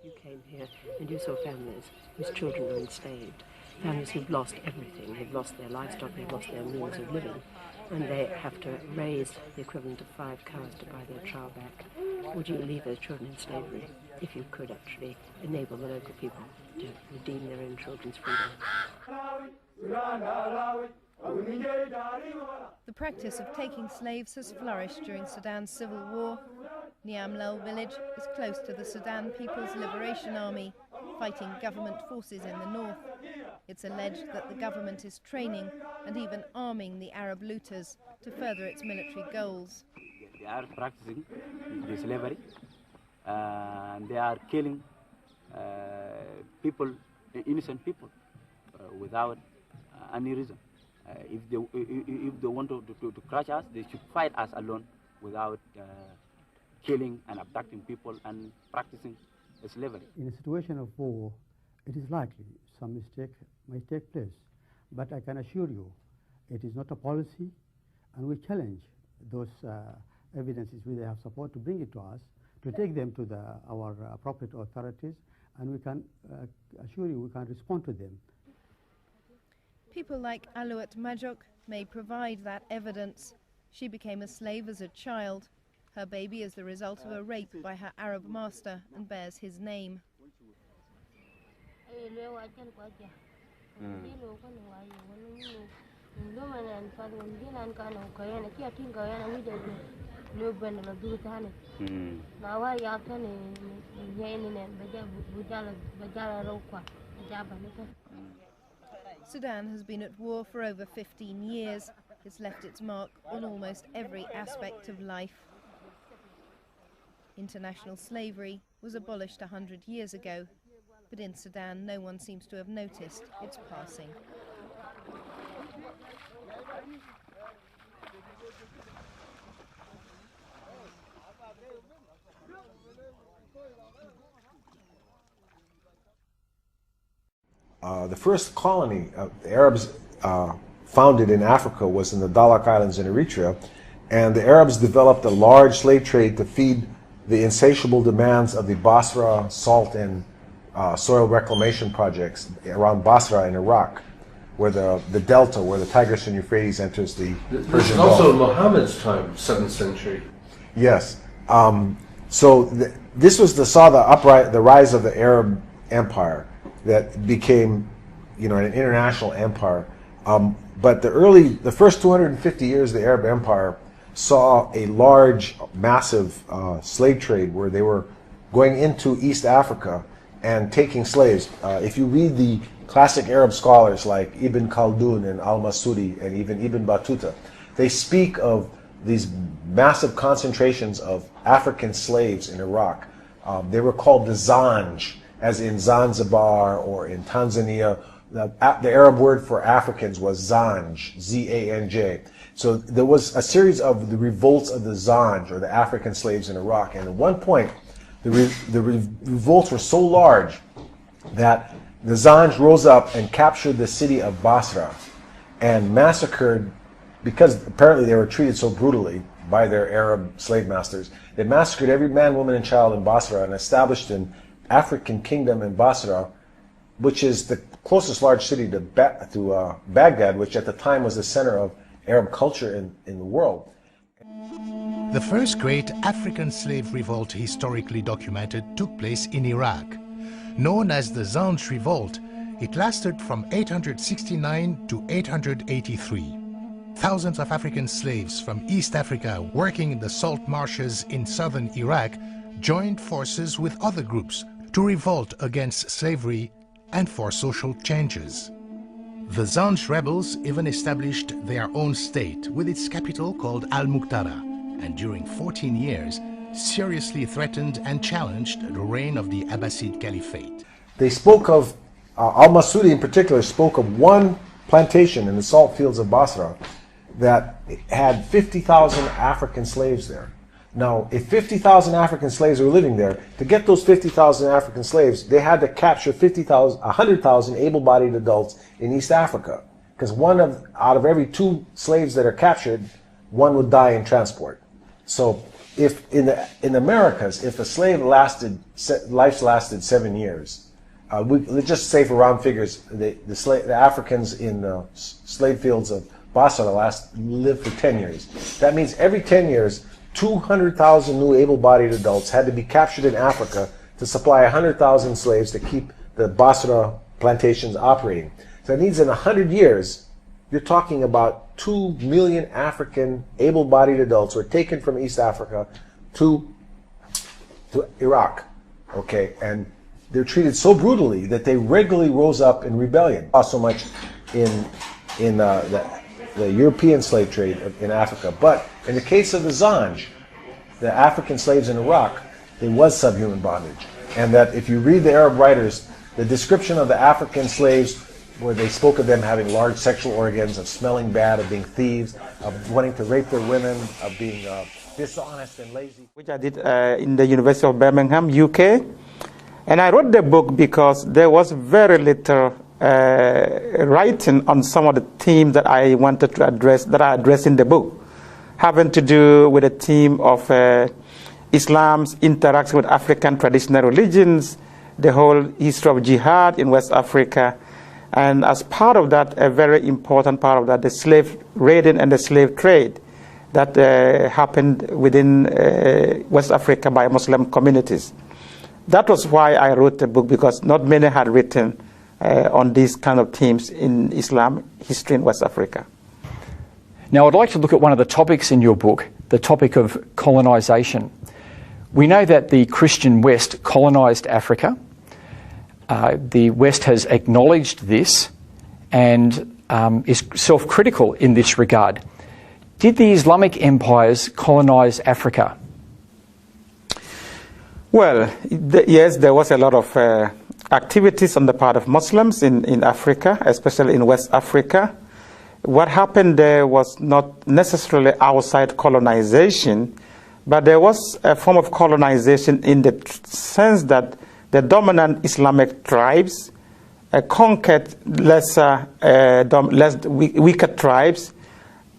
Speaker 23: You came here and you saw families whose children were enslaved, families who've lost everything. They've lost their livestock, they've lost their means of living, and they have to raise the equivalent of 5 cows to buy their child back. Would you leave those children in slavery if you could actually enable the local people to redeem their own children's freedom?
Speaker 18: The practice of taking slaves has flourished during Sudan's civil war. Niamlal village is close to the Sudan People's Liberation Army, fighting government forces in the north. It's alleged that the government is training and even arming the Arab looters to further its military goals.
Speaker 24: They are practicing the slavery and they are killing people, innocent people, without any reason. If they want to crush us, they should fight us alone without killing and abducting people and practicing slavery.
Speaker 25: In a situation of war, it is likely some mistake may take place. But I can assure you, it is not a policy, and we challenge those evidences where they have support to bring it to us, to take them to our appropriate authorities, and we can assure you we can respond to them.
Speaker 18: People like Alouat Majok may provide that evidence. She became a slave as a child. Her baby is the result of a rape by her Arab master and bears his name. Sudan has been at war for over 15 years. It's left its mark on almost every aspect of life. International slavery was abolished 100 years ago, but in Sudan no one seems to have noticed its passing.
Speaker 26: The first colony the Arabs founded in Africa was in the Dahlak Islands in Eritrea, and the Arabs developed a large slave trade to feed the insatiable demands of the Basra salt and soil reclamation projects around Basra in Iraq, where the delta, where the Tigris and Euphrates enters the Persian Gulf.
Speaker 27: This is also Muhammad's time, 7th century.
Speaker 26: Yes. This was the rise of the Arab Empire that became, an international empire. But the first 250 years of the Arab Empire saw a large, massive slave trade where they were going into East Africa and taking slaves. If you read the classic Arab scholars like Ibn Khaldun and Al-Masudi and even Ibn Battuta, they speak of these massive concentrations of African slaves in Iraq. They were called the Zanj, as in Zanzibar or in Tanzania. The Arab word for Africans was Zanj, Z-A-N-J. So there was a series of the revolts of the Zanj, or the African slaves in Iraq. And at one point, the revolts were so large that the Zanj rose up and captured the city of Basra and massacred, because apparently they were treated so brutally by their Arab slave masters. They massacred every man, woman, and child in Basra and established an African kingdom in Basra, which is the closest large city to Baghdad, which at the time was the center of Arab culture in the world.
Speaker 2: The first great African slave revolt historically documented took place in Iraq. Known as the Zanj Revolt, it lasted from 869 to 883. Thousands of African slaves from East Africa working in the salt marshes in southern Iraq joined forces with other groups to revolt against slavery and for social changes. The Zanj rebels even established their own state with its capital called Al-Muqtada, and during 14 years seriously threatened and challenged the reign of the Abbasid Caliphate.
Speaker 26: They spoke of, al-Masudi in particular spoke of one plantation in the salt fields of Basra that had 50,000 African slaves there. Now, if 50,000 African slaves were living there, to get those 50,000 African slaves, they had to capture 100,000 able-bodied adults in East Africa. Because out of every 2 slaves that are captured, 1 would die in transport. So, if in the Americas, if a slave life lasted 7 years, let's just say for round figures, the Africans in the slave fields of Basra lived for 10 years. That means every 10 years, 200,000 new able-bodied adults had to be captured in Africa to supply 100,000 slaves to keep the Basra plantations operating. So that means in 100 years, you're talking about 2 million African able-bodied adults were taken from East Africa to Iraq, okay? And they're treated so brutally that they regularly rose up in rebellion. Not so much in the European slave trade in Africa, but in the case of the Zanj, the African slaves in Iraq, there was subhuman bondage. And that if you read the Arab writers, the description of the African slaves, where they spoke of them having large sexual organs, of smelling bad, of being thieves, of wanting to rape their women, of being dishonest and lazy.
Speaker 3: Which I did in the University of Birmingham, UK. And I wrote the book because there was very little writing on some of the themes that I wanted to address, that I address in the book, having to do with the theme of Islam's interaction with African traditional religions, the whole history of jihad in West Africa, and as part of that, a very important part of that, the slave raiding and the slave trade that happened within West Africa by Muslim communities. That was why I wrote the book, because not many had written on these kind of themes in Islam history in West Africa.
Speaker 4: Now, I'd like to look at one of the topics in your book, the topic of colonisation. We know that the Christian West colonised Africa. The West has acknowledged this and is self-critical in this regard. Did the Islamic empires colonise Africa?
Speaker 3: Well, yes, there was a lot of activities on the part of Muslims in Africa, especially in West Africa. What happened there was not necessarily outside colonization, but there was a form of colonization in the sense that the dominant Islamic tribes conquered weaker tribes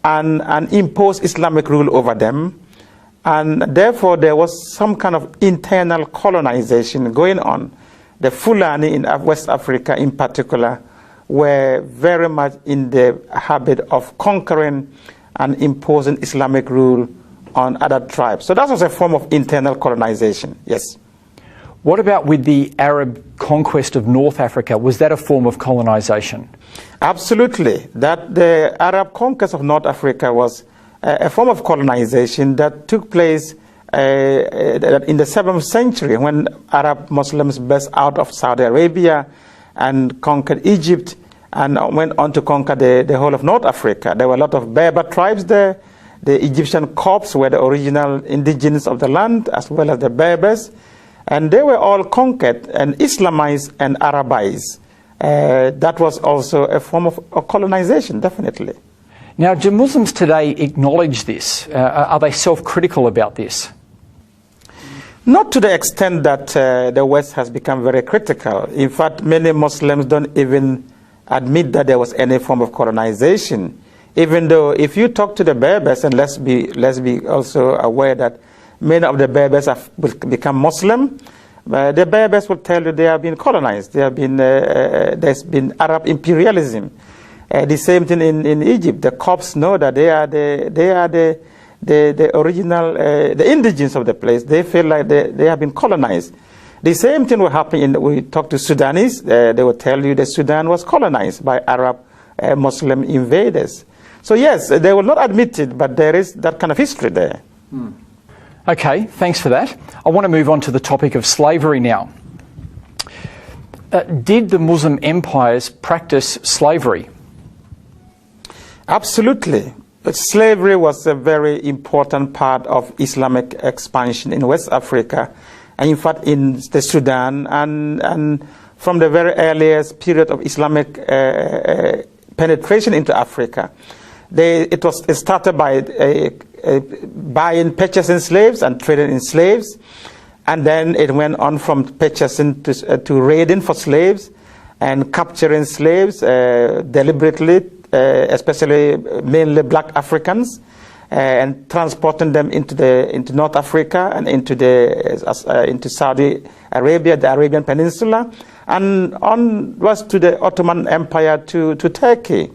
Speaker 3: and imposed Islamic rule over them. And therefore, there was some kind of internal colonization going on. The Fulani in West Africa in particular were very much in the habit of conquering and imposing Islamic rule on other tribes. So that was a form of internal colonization, yes.
Speaker 4: What about with the Arab conquest of North Africa? Was that a form of colonization?
Speaker 3: Absolutely. That the Arab conquest of North Africa was a form of colonization that took place in the 7th century when Arab Muslims burst out of Saudi Arabia and conquered Egypt and went on to conquer the whole of North Africa. There were a lot of Berber tribes there. The Egyptian Copts were the original indigenous of the land, as well as the Berbers. And they were all conquered and Islamized and Arabized. That was also a form of colonization, definitely.
Speaker 4: Now, do Muslims today acknowledge this? Are they self-critical about this?
Speaker 3: Not to the extent that the West has become very critical. In fact, many Muslims don't even admit that there was any form of colonization. Even though if you talk to the Berbers, and let's be also aware that many of the Berbers have become Muslim, the Berbers will tell you they have been colonized. There's been Arab imperialism. The same thing in Egypt. The Copts know that they are the original, the indigenes of the place. They feel like they have been colonized. The same thing will happen we talk to Sudanese. They will tell you that Sudan was colonized by Arab Muslim invaders. So yes, they will not admit it, but there is that kind of history there.
Speaker 4: Okay, thanks for that. I want to move on to the topic of slavery now. Did the Muslim empires practice slavery?
Speaker 3: Absolutely. Slavery was a very important part of Islamic expansion in West Africa, and in fact in the Sudan, and from the very earliest period of Islamic penetration into Africa. It started by purchasing slaves and trading in slaves, and then it went on from purchasing to raiding for slaves and capturing slaves deliberately, especially mainly black Africans, and transporting them into North Africa and into Saudi Arabia, the Arabian Peninsula, and onwards to the Ottoman Empire to Turkey.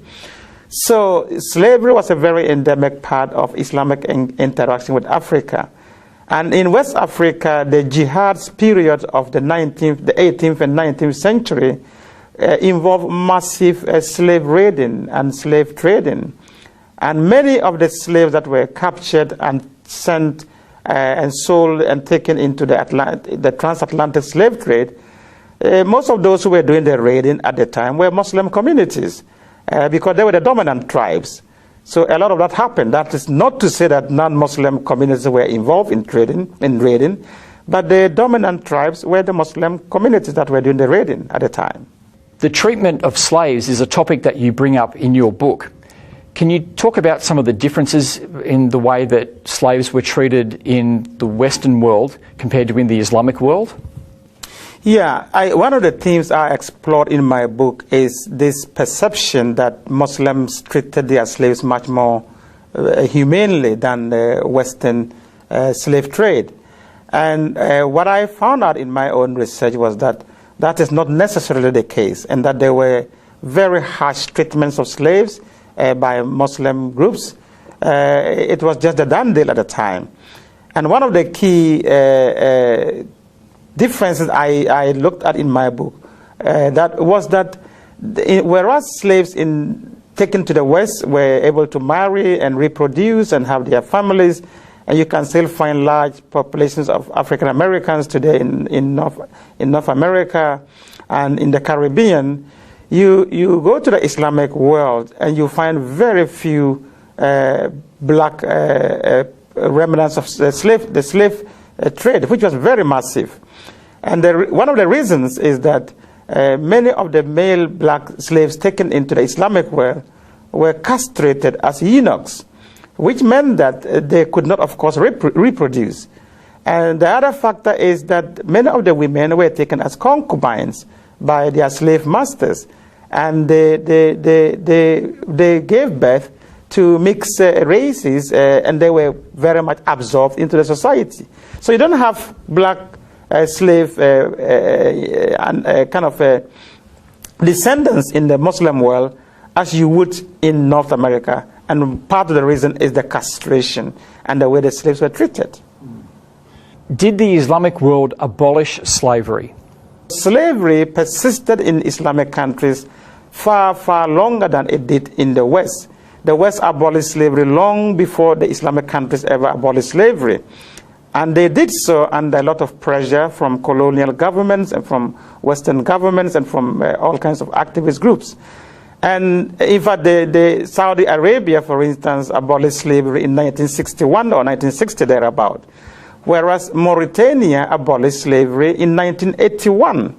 Speaker 3: So slavery was a very endemic part of Islamic interaction with Africa. And in West Africa, the jihad's period of the 18th and 19th century involved massive slave raiding and slave trading. And many of the slaves that were captured and sent and sold and taken into the transatlantic slave trade, most of those who were doing the raiding at the time were Muslim communities. Because they were the dominant tribes. So a lot of that happened. That is not to say that non-Muslim communities were involved in raiding, but the dominant tribes were the Muslim communities that were doing the raiding at the time.
Speaker 4: The treatment of slaves is a topic that you bring up in your book. Can you talk about some of the differences in the way that slaves were treated in the Western world compared to in the Islamic world?
Speaker 3: Yeah, one of the themes I explored in my book is this perception that Muslims treated their slaves much more humanely than the Western slave trade. And what I found out in my own research was that that is not necessarily the case, and that there were very harsh treatments of slaves by Muslim groups. It was just a done deal at the time. And one of the key differences I looked at in my book whereas slaves taken to the West were able to marry and reproduce and have their families, and you can still find large populations of African Americans today in North America and in the Caribbean, you go to the Islamic world and you find very few black remnants of the slave trade, which was very massive. And one of the reasons is that many of the male black slaves taken into the Islamic world were castrated as eunuchs, which meant that they could not, of course, reproduce. And the other factor is that many of the women were taken as concubines by their slave masters, and they gave birth to mixed races, and they were very much absorbed into the society. So you don't have black slave descendants in the Muslim world as you would in North America, and part of the reason is the castration and the way the slaves were treated.
Speaker 4: Did the Islamic world abolish slavery?
Speaker 3: Slavery persisted in Islamic countries far, far longer than it did in the West. The West abolished slavery long before the Islamic countries ever abolished slavery. And they did so under a lot of pressure from colonial governments and from Western governments and from all kinds of activist groups. And in fact, the Saudi Arabia, for instance, abolished slavery in 1961 or 1960 thereabout, whereas Mauritania abolished slavery in 1981.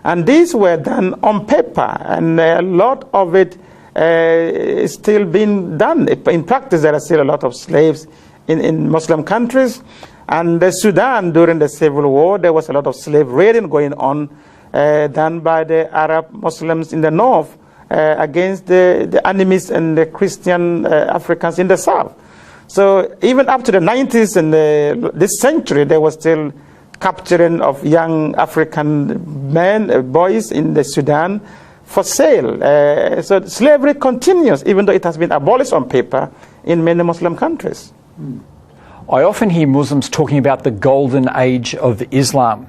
Speaker 3: And these were done on paper, and a lot of it is still being done. In practice, there are still a lot of slaves in Muslim countries. And the Sudan, during the Civil War, there was a lot of slave raiding going on, done by the Arab Muslims in the north against the enemies and the Christian Africans in the south. So even up to the 90s and this century, there was still capturing of young African men, boys in the Sudan for sale. So slavery continues, even though it has been abolished on paper in many Muslim countries.
Speaker 4: I often hear Muslims talking about the golden age of Islam,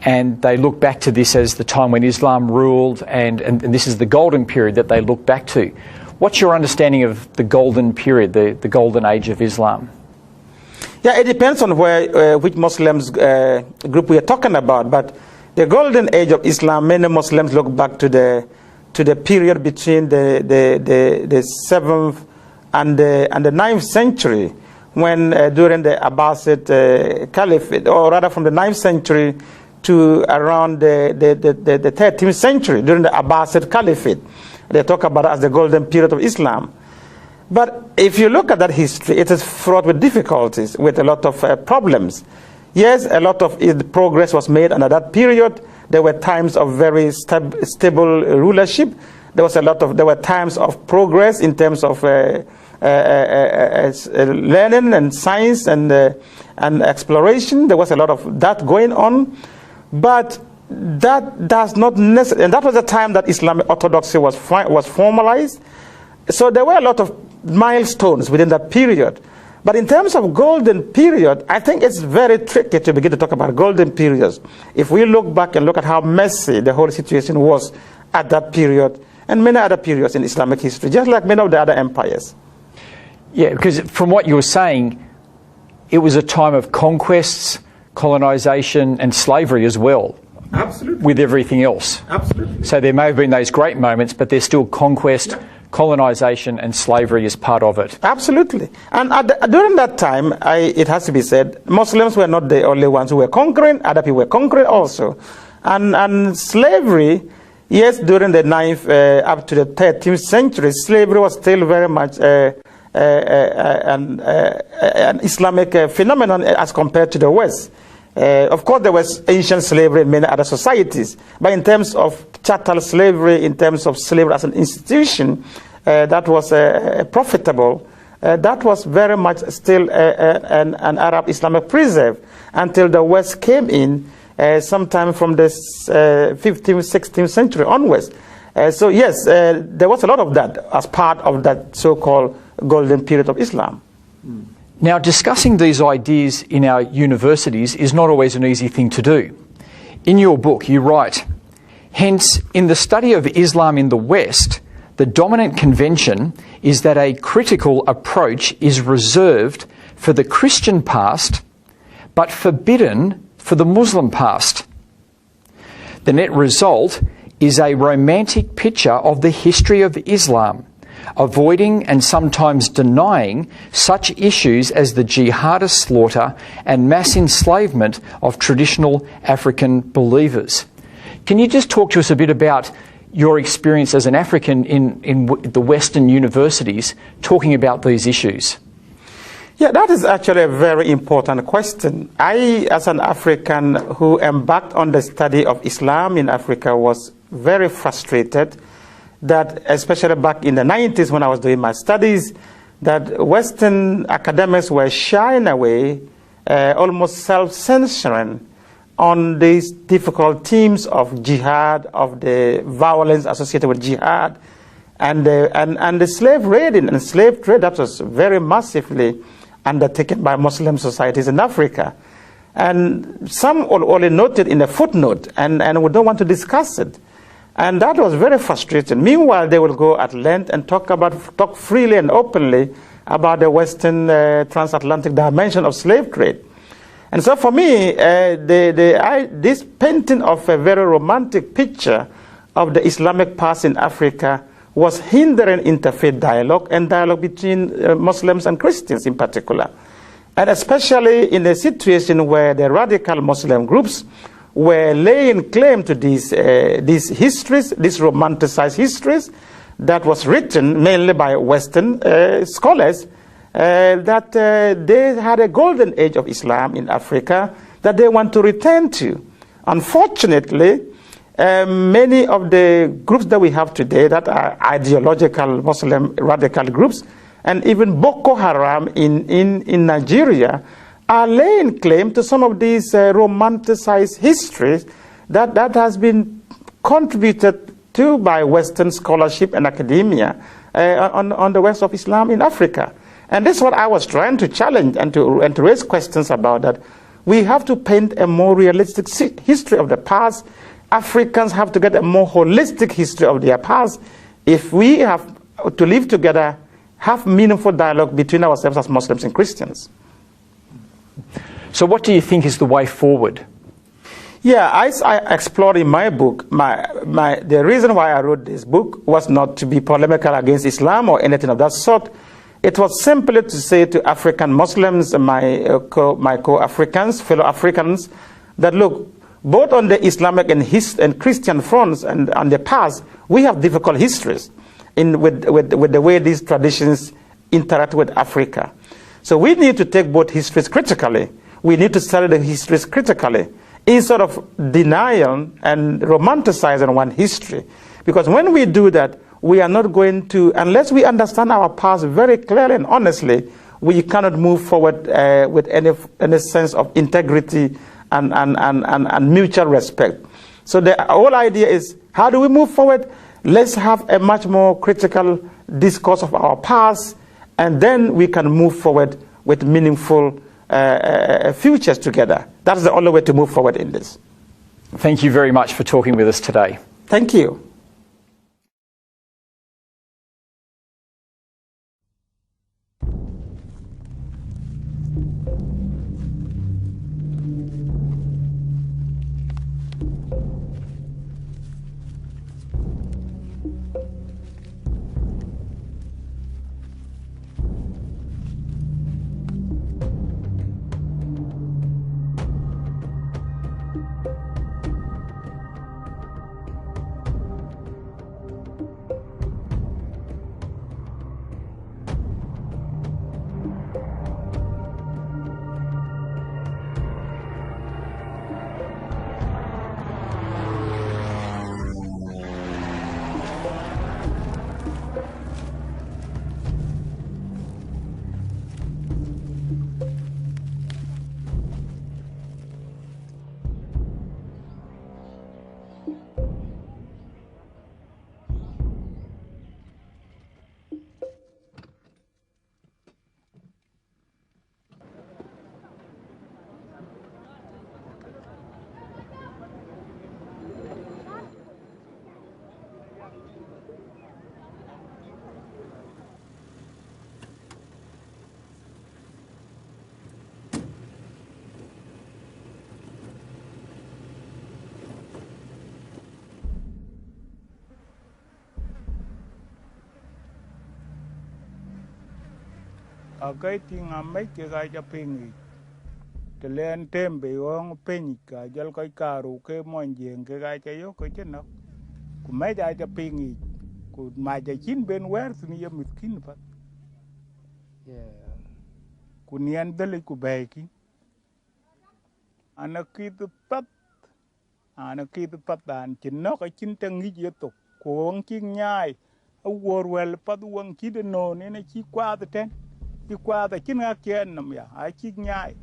Speaker 4: and they look back to this as the time when Islam ruled, and this is the golden period that they look back to. What's your understanding of the golden period, the golden age of Islam?
Speaker 3: Yeah, it depends on which Muslims group we are talking about, but the golden age of Islam, many Muslims look back to the period between the 7th and the 9th century, when during the Abbasid Caliphate, or rather from the 9th century to around the 13th century, during the Abbasid Caliphate. They talk about it as the golden period of Islam. But if you look at that history, it is fraught with difficulties, with a lot of problems. Yes, a lot of progress was made under that period. There were times of very stable rulership. There were times of progress in terms of learning and science and exploration. There was a lot of that going on. But that does not necessarily, and that was the time that Islamic orthodoxy was formalized. So there were a lot of milestones within that period. But in terms of golden period, I think it's very tricky to begin to talk about golden periods. If we look back and look at how messy the whole situation was at that period, and many other periods in Islamic history, just like many of the other empires.
Speaker 4: Yeah, because from what you were saying, it was a time of conquests, colonization, and slavery as well.
Speaker 3: Absolutely.
Speaker 4: With everything else.
Speaker 3: Absolutely.
Speaker 4: So there may have been those great moments, but there's still conquest, colonization, and slavery as part of it.
Speaker 3: Absolutely. And during that time, it has to be said, Muslims were not the only ones who were conquering. Other people were conquering also. And slavery, yes, during the 9th up to the 13th century, slavery was still very much an Islamic phenomenon as compared to the West. Of course, there was ancient slavery in many other societies, but in terms of chattel slavery, in terms of slavery as an institution, that was profitable. That was very much still an Arab Islamic preserve until the West came in sometime from the 15th, 16th century onwards. So yes, there was a lot of that as part of that so-called golden period of Islam.
Speaker 4: Now, discussing these ideas in our universities is not always an easy thing to do. In your book, you write, hence, in the study of Islam in the West, the dominant convention is that a critical approach is reserved for the Christian past, but forbidden for the Muslim past. The net result is a romantic picture of the history of Islam, avoiding and sometimes denying such issues as the jihadist slaughter and mass enslavement of traditional African believers. Can you just talk to us a bit about your experience as an African in the Western universities talking about these issues?
Speaker 3: Yeah, that is actually a very important question. I, as an African who embarked on the study of Islam in Africa, was very frustrated that, especially back in the 90s when I was doing my studies, that Western academics were shying away, almost self-censoring on these difficult themes of jihad, of the violence associated with jihad, and the slave raiding and slave trade that was very massively undertaken by Muslim societies in Africa. And some only noted in a footnote, and we don't want to discuss it. And that was very frustrating. Meanwhile, they will go at length and talk freely and openly about the Western transatlantic dimension of slave trade. And so for me, this painting of a very romantic picture of the Islamic past in Africa was hindering interfaith dialogue and dialogue between Muslims and Christians in particular. And especially in a situation where the radical Muslim groups were laying claim to these histories, these romanticized histories that was written mainly by Western scholars, that they had a golden age of Islam in Africa that they want to return to. Unfortunately, Many of the groups that we have today that are ideological Muslim radical groups, and even Boko Haram in Nigeria, are laying claim to some of these romanticized histories that has been contributed to by Western scholarship and academia on the west of Islam in Africa. And this is what I was trying to challenge and to raise questions about, that we have to paint a more realistic history of the past. Africans have to get a more holistic history of their past if we have to live together, have meaningful dialogue between ourselves as Muslims and Christians.
Speaker 4: So what do you think is the way forward?
Speaker 3: Yeah, as I explored in my book, the reason why I wrote this book was not to be polemical against Islam or anything of that sort. It was simply to say to African Muslims, my co-Africans, fellow Africans, that look, both on the Islamic and Christian fronts and on the past, we have difficult histories with the way these traditions interact with Africa. So we need to take both histories critically. We need to study the histories critically, instead of denial and romanticizing one history. Because when we do that, we are not going to, unless we understand our past very clearly and honestly, we cannot move forward with any sense of integrity and mutual respect. So the whole idea is, how do we move forward? Let's have a much more critical discourse of our past, and then we can move forward with meaningful futures together. That's the only way to move forward in this.
Speaker 4: Thank you very much for talking with us today.
Speaker 3: Thank you.
Speaker 5: Agai tinga mai ke ga ja pingi te len tembe ong pin ka jal kai karu ke monjeng ke ga ja yo ko chena ku mai ja pingi ku ma ja chin ben wer ni ya miskin fa ku nian dele ku beki anakit pat dan chin no ka chin tangi je to ko ong chin nyai a wor wel pat wong chi de no ne chi kwa de ten qua the chín ngạc kiến nằm ya ai chích nhai.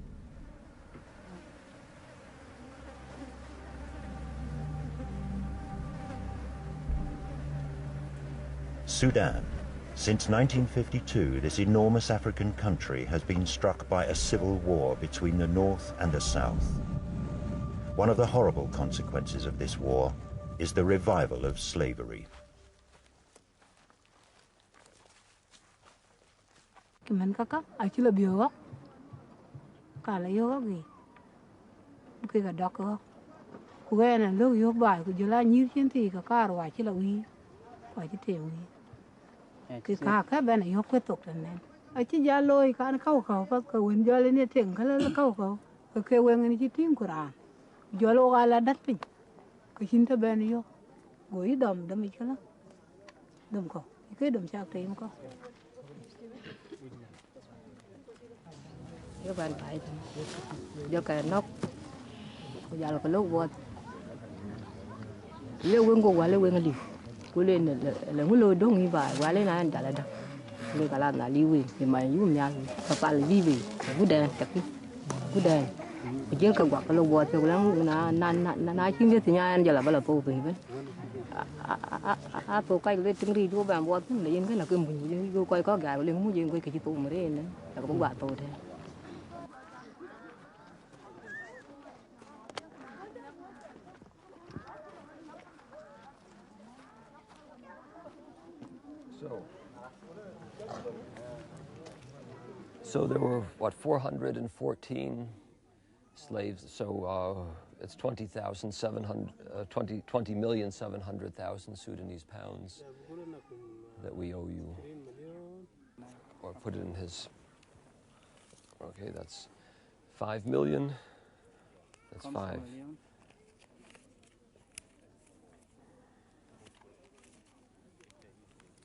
Speaker 6: Sudan. Since 1952, this enormous African country has been struck by a civil war between the north and the south. One of the horrible consequences of this war is the revival of slavery.
Speaker 7: Mình kaka chỉ là biểu á, cả là yêu á gì, cái cả đọc á, cái này lúc yêu bài của chúng ta như thế thì cả rồi chỉ là uy, phải chỉ tiền uy, cái cả bên này yêu quyết tục rồi nè, chỉ giá lôi cả nó khâu phát cái quên giá lên tiền cái là khâu, cái quên cái chỉ tiền của ra, giá lô là đắt pin, cái chính ta bên yêu, gối đầm mình cái đó, đầm có, cái đầm chạc tiền có. Các bạn phải do cái nóc, bây giờ là cái lúc vượt, le wengo wale wengali kule le ngulo dongi ba wale na ndala da le kala na liwi ni mai yu nya papa le vivi guda tapi guda jeng ka gwa kala wo te ulang na chim ye tinya an jala bala po pe ben a po kai le tingri do ba bo le yin ka na ke mu yu kai ko ga le mu yin ko ke tu mre ne la ko gwa to de.
Speaker 21: So there were, what, 414 slaves, so it's 20,700,000 Sudanese pounds that we owe you. Or put it in his, okay, that's 5 million, that's 5.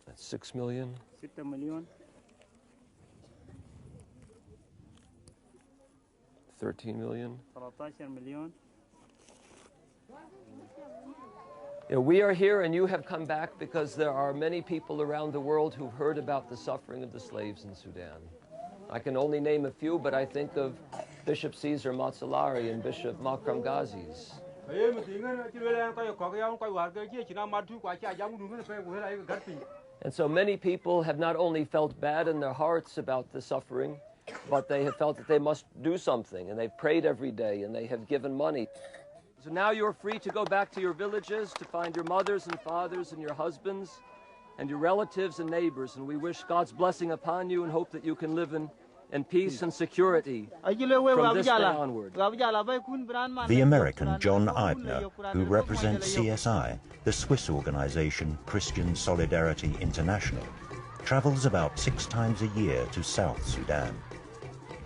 Speaker 21: That's 6 million.
Speaker 5: 6 million.
Speaker 21: 13 million.
Speaker 5: 13 million.
Speaker 21: Yeah, we are here and you have come back because there are many people around the world who've heard about the suffering of the slaves in Sudan. I can only name a few, but I think of Bishop Caesar Matsalari and Bishop Makram Ghazis. And so many people have not only felt bad in their hearts about the suffering, but they have felt that they must do something, and they've prayed every day, and they have given money. So now you're free to go back to your villages, to find your mothers and fathers and your husbands and your relatives and neighbors, and we wish God's blessing upon you and hope that you can live in peace and security from this day onward.
Speaker 6: The American John Eibner, who represents CSI, the Swiss organization Christian Solidarity International, travels about 6 times a year to South Sudan.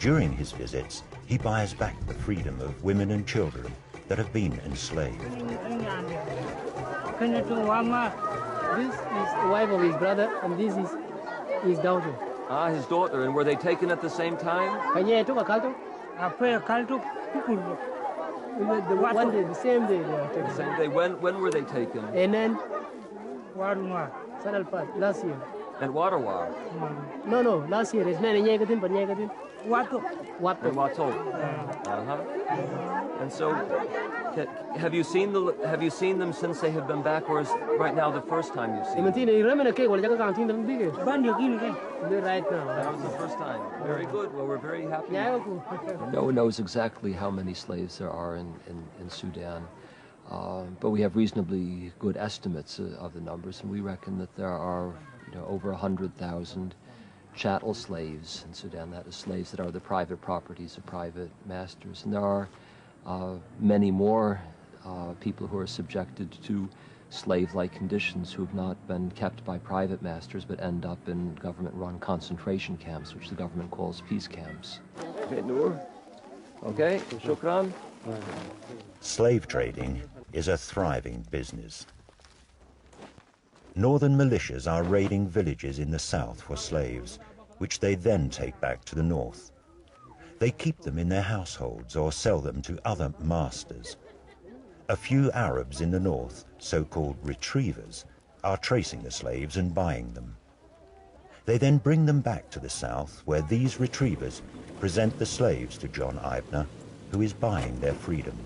Speaker 6: During his visits, he buys back the freedom of women and children that have been enslaved.
Speaker 7: This is the wife of his brother, and this is his daughter.
Speaker 21: Ah, his daughter. And were they taken at the same time?
Speaker 7: One day, the same day they were taken.
Speaker 21: The same day. When were they taken?
Speaker 7: And then, last year.
Speaker 21: And Warawar?
Speaker 7: No, last year. It's not Wato.
Speaker 21: And Wato. And so, have you seen them since they have been back, or is right now the first time you've seen them?
Speaker 7: Right now.
Speaker 21: That was the first time. Very good. Well, we're very happy. No one knows exactly how many slaves there are in Sudan, but we have reasonably good estimates of the numbers, and we reckon that there are over 100,000 chattel slaves in Sudan. That is, slaves that are the private properties of private masters. And there are many more people who are subjected to slave-like conditions who have not been kept by private masters but end up in government-run concentration camps, which the government calls peace camps. Okay, Noor? Okay, shukran.
Speaker 6: Slave trading is a thriving business. Northern militias are raiding villages in the south for slaves, which they then take back to the north. They keep them in their households or sell them to other masters. A few Arabs in the north, so-called retrievers, are tracing the slaves and buying them. They then bring them back to the south, where these retrievers present the slaves to John Eibner, who is buying their freedom.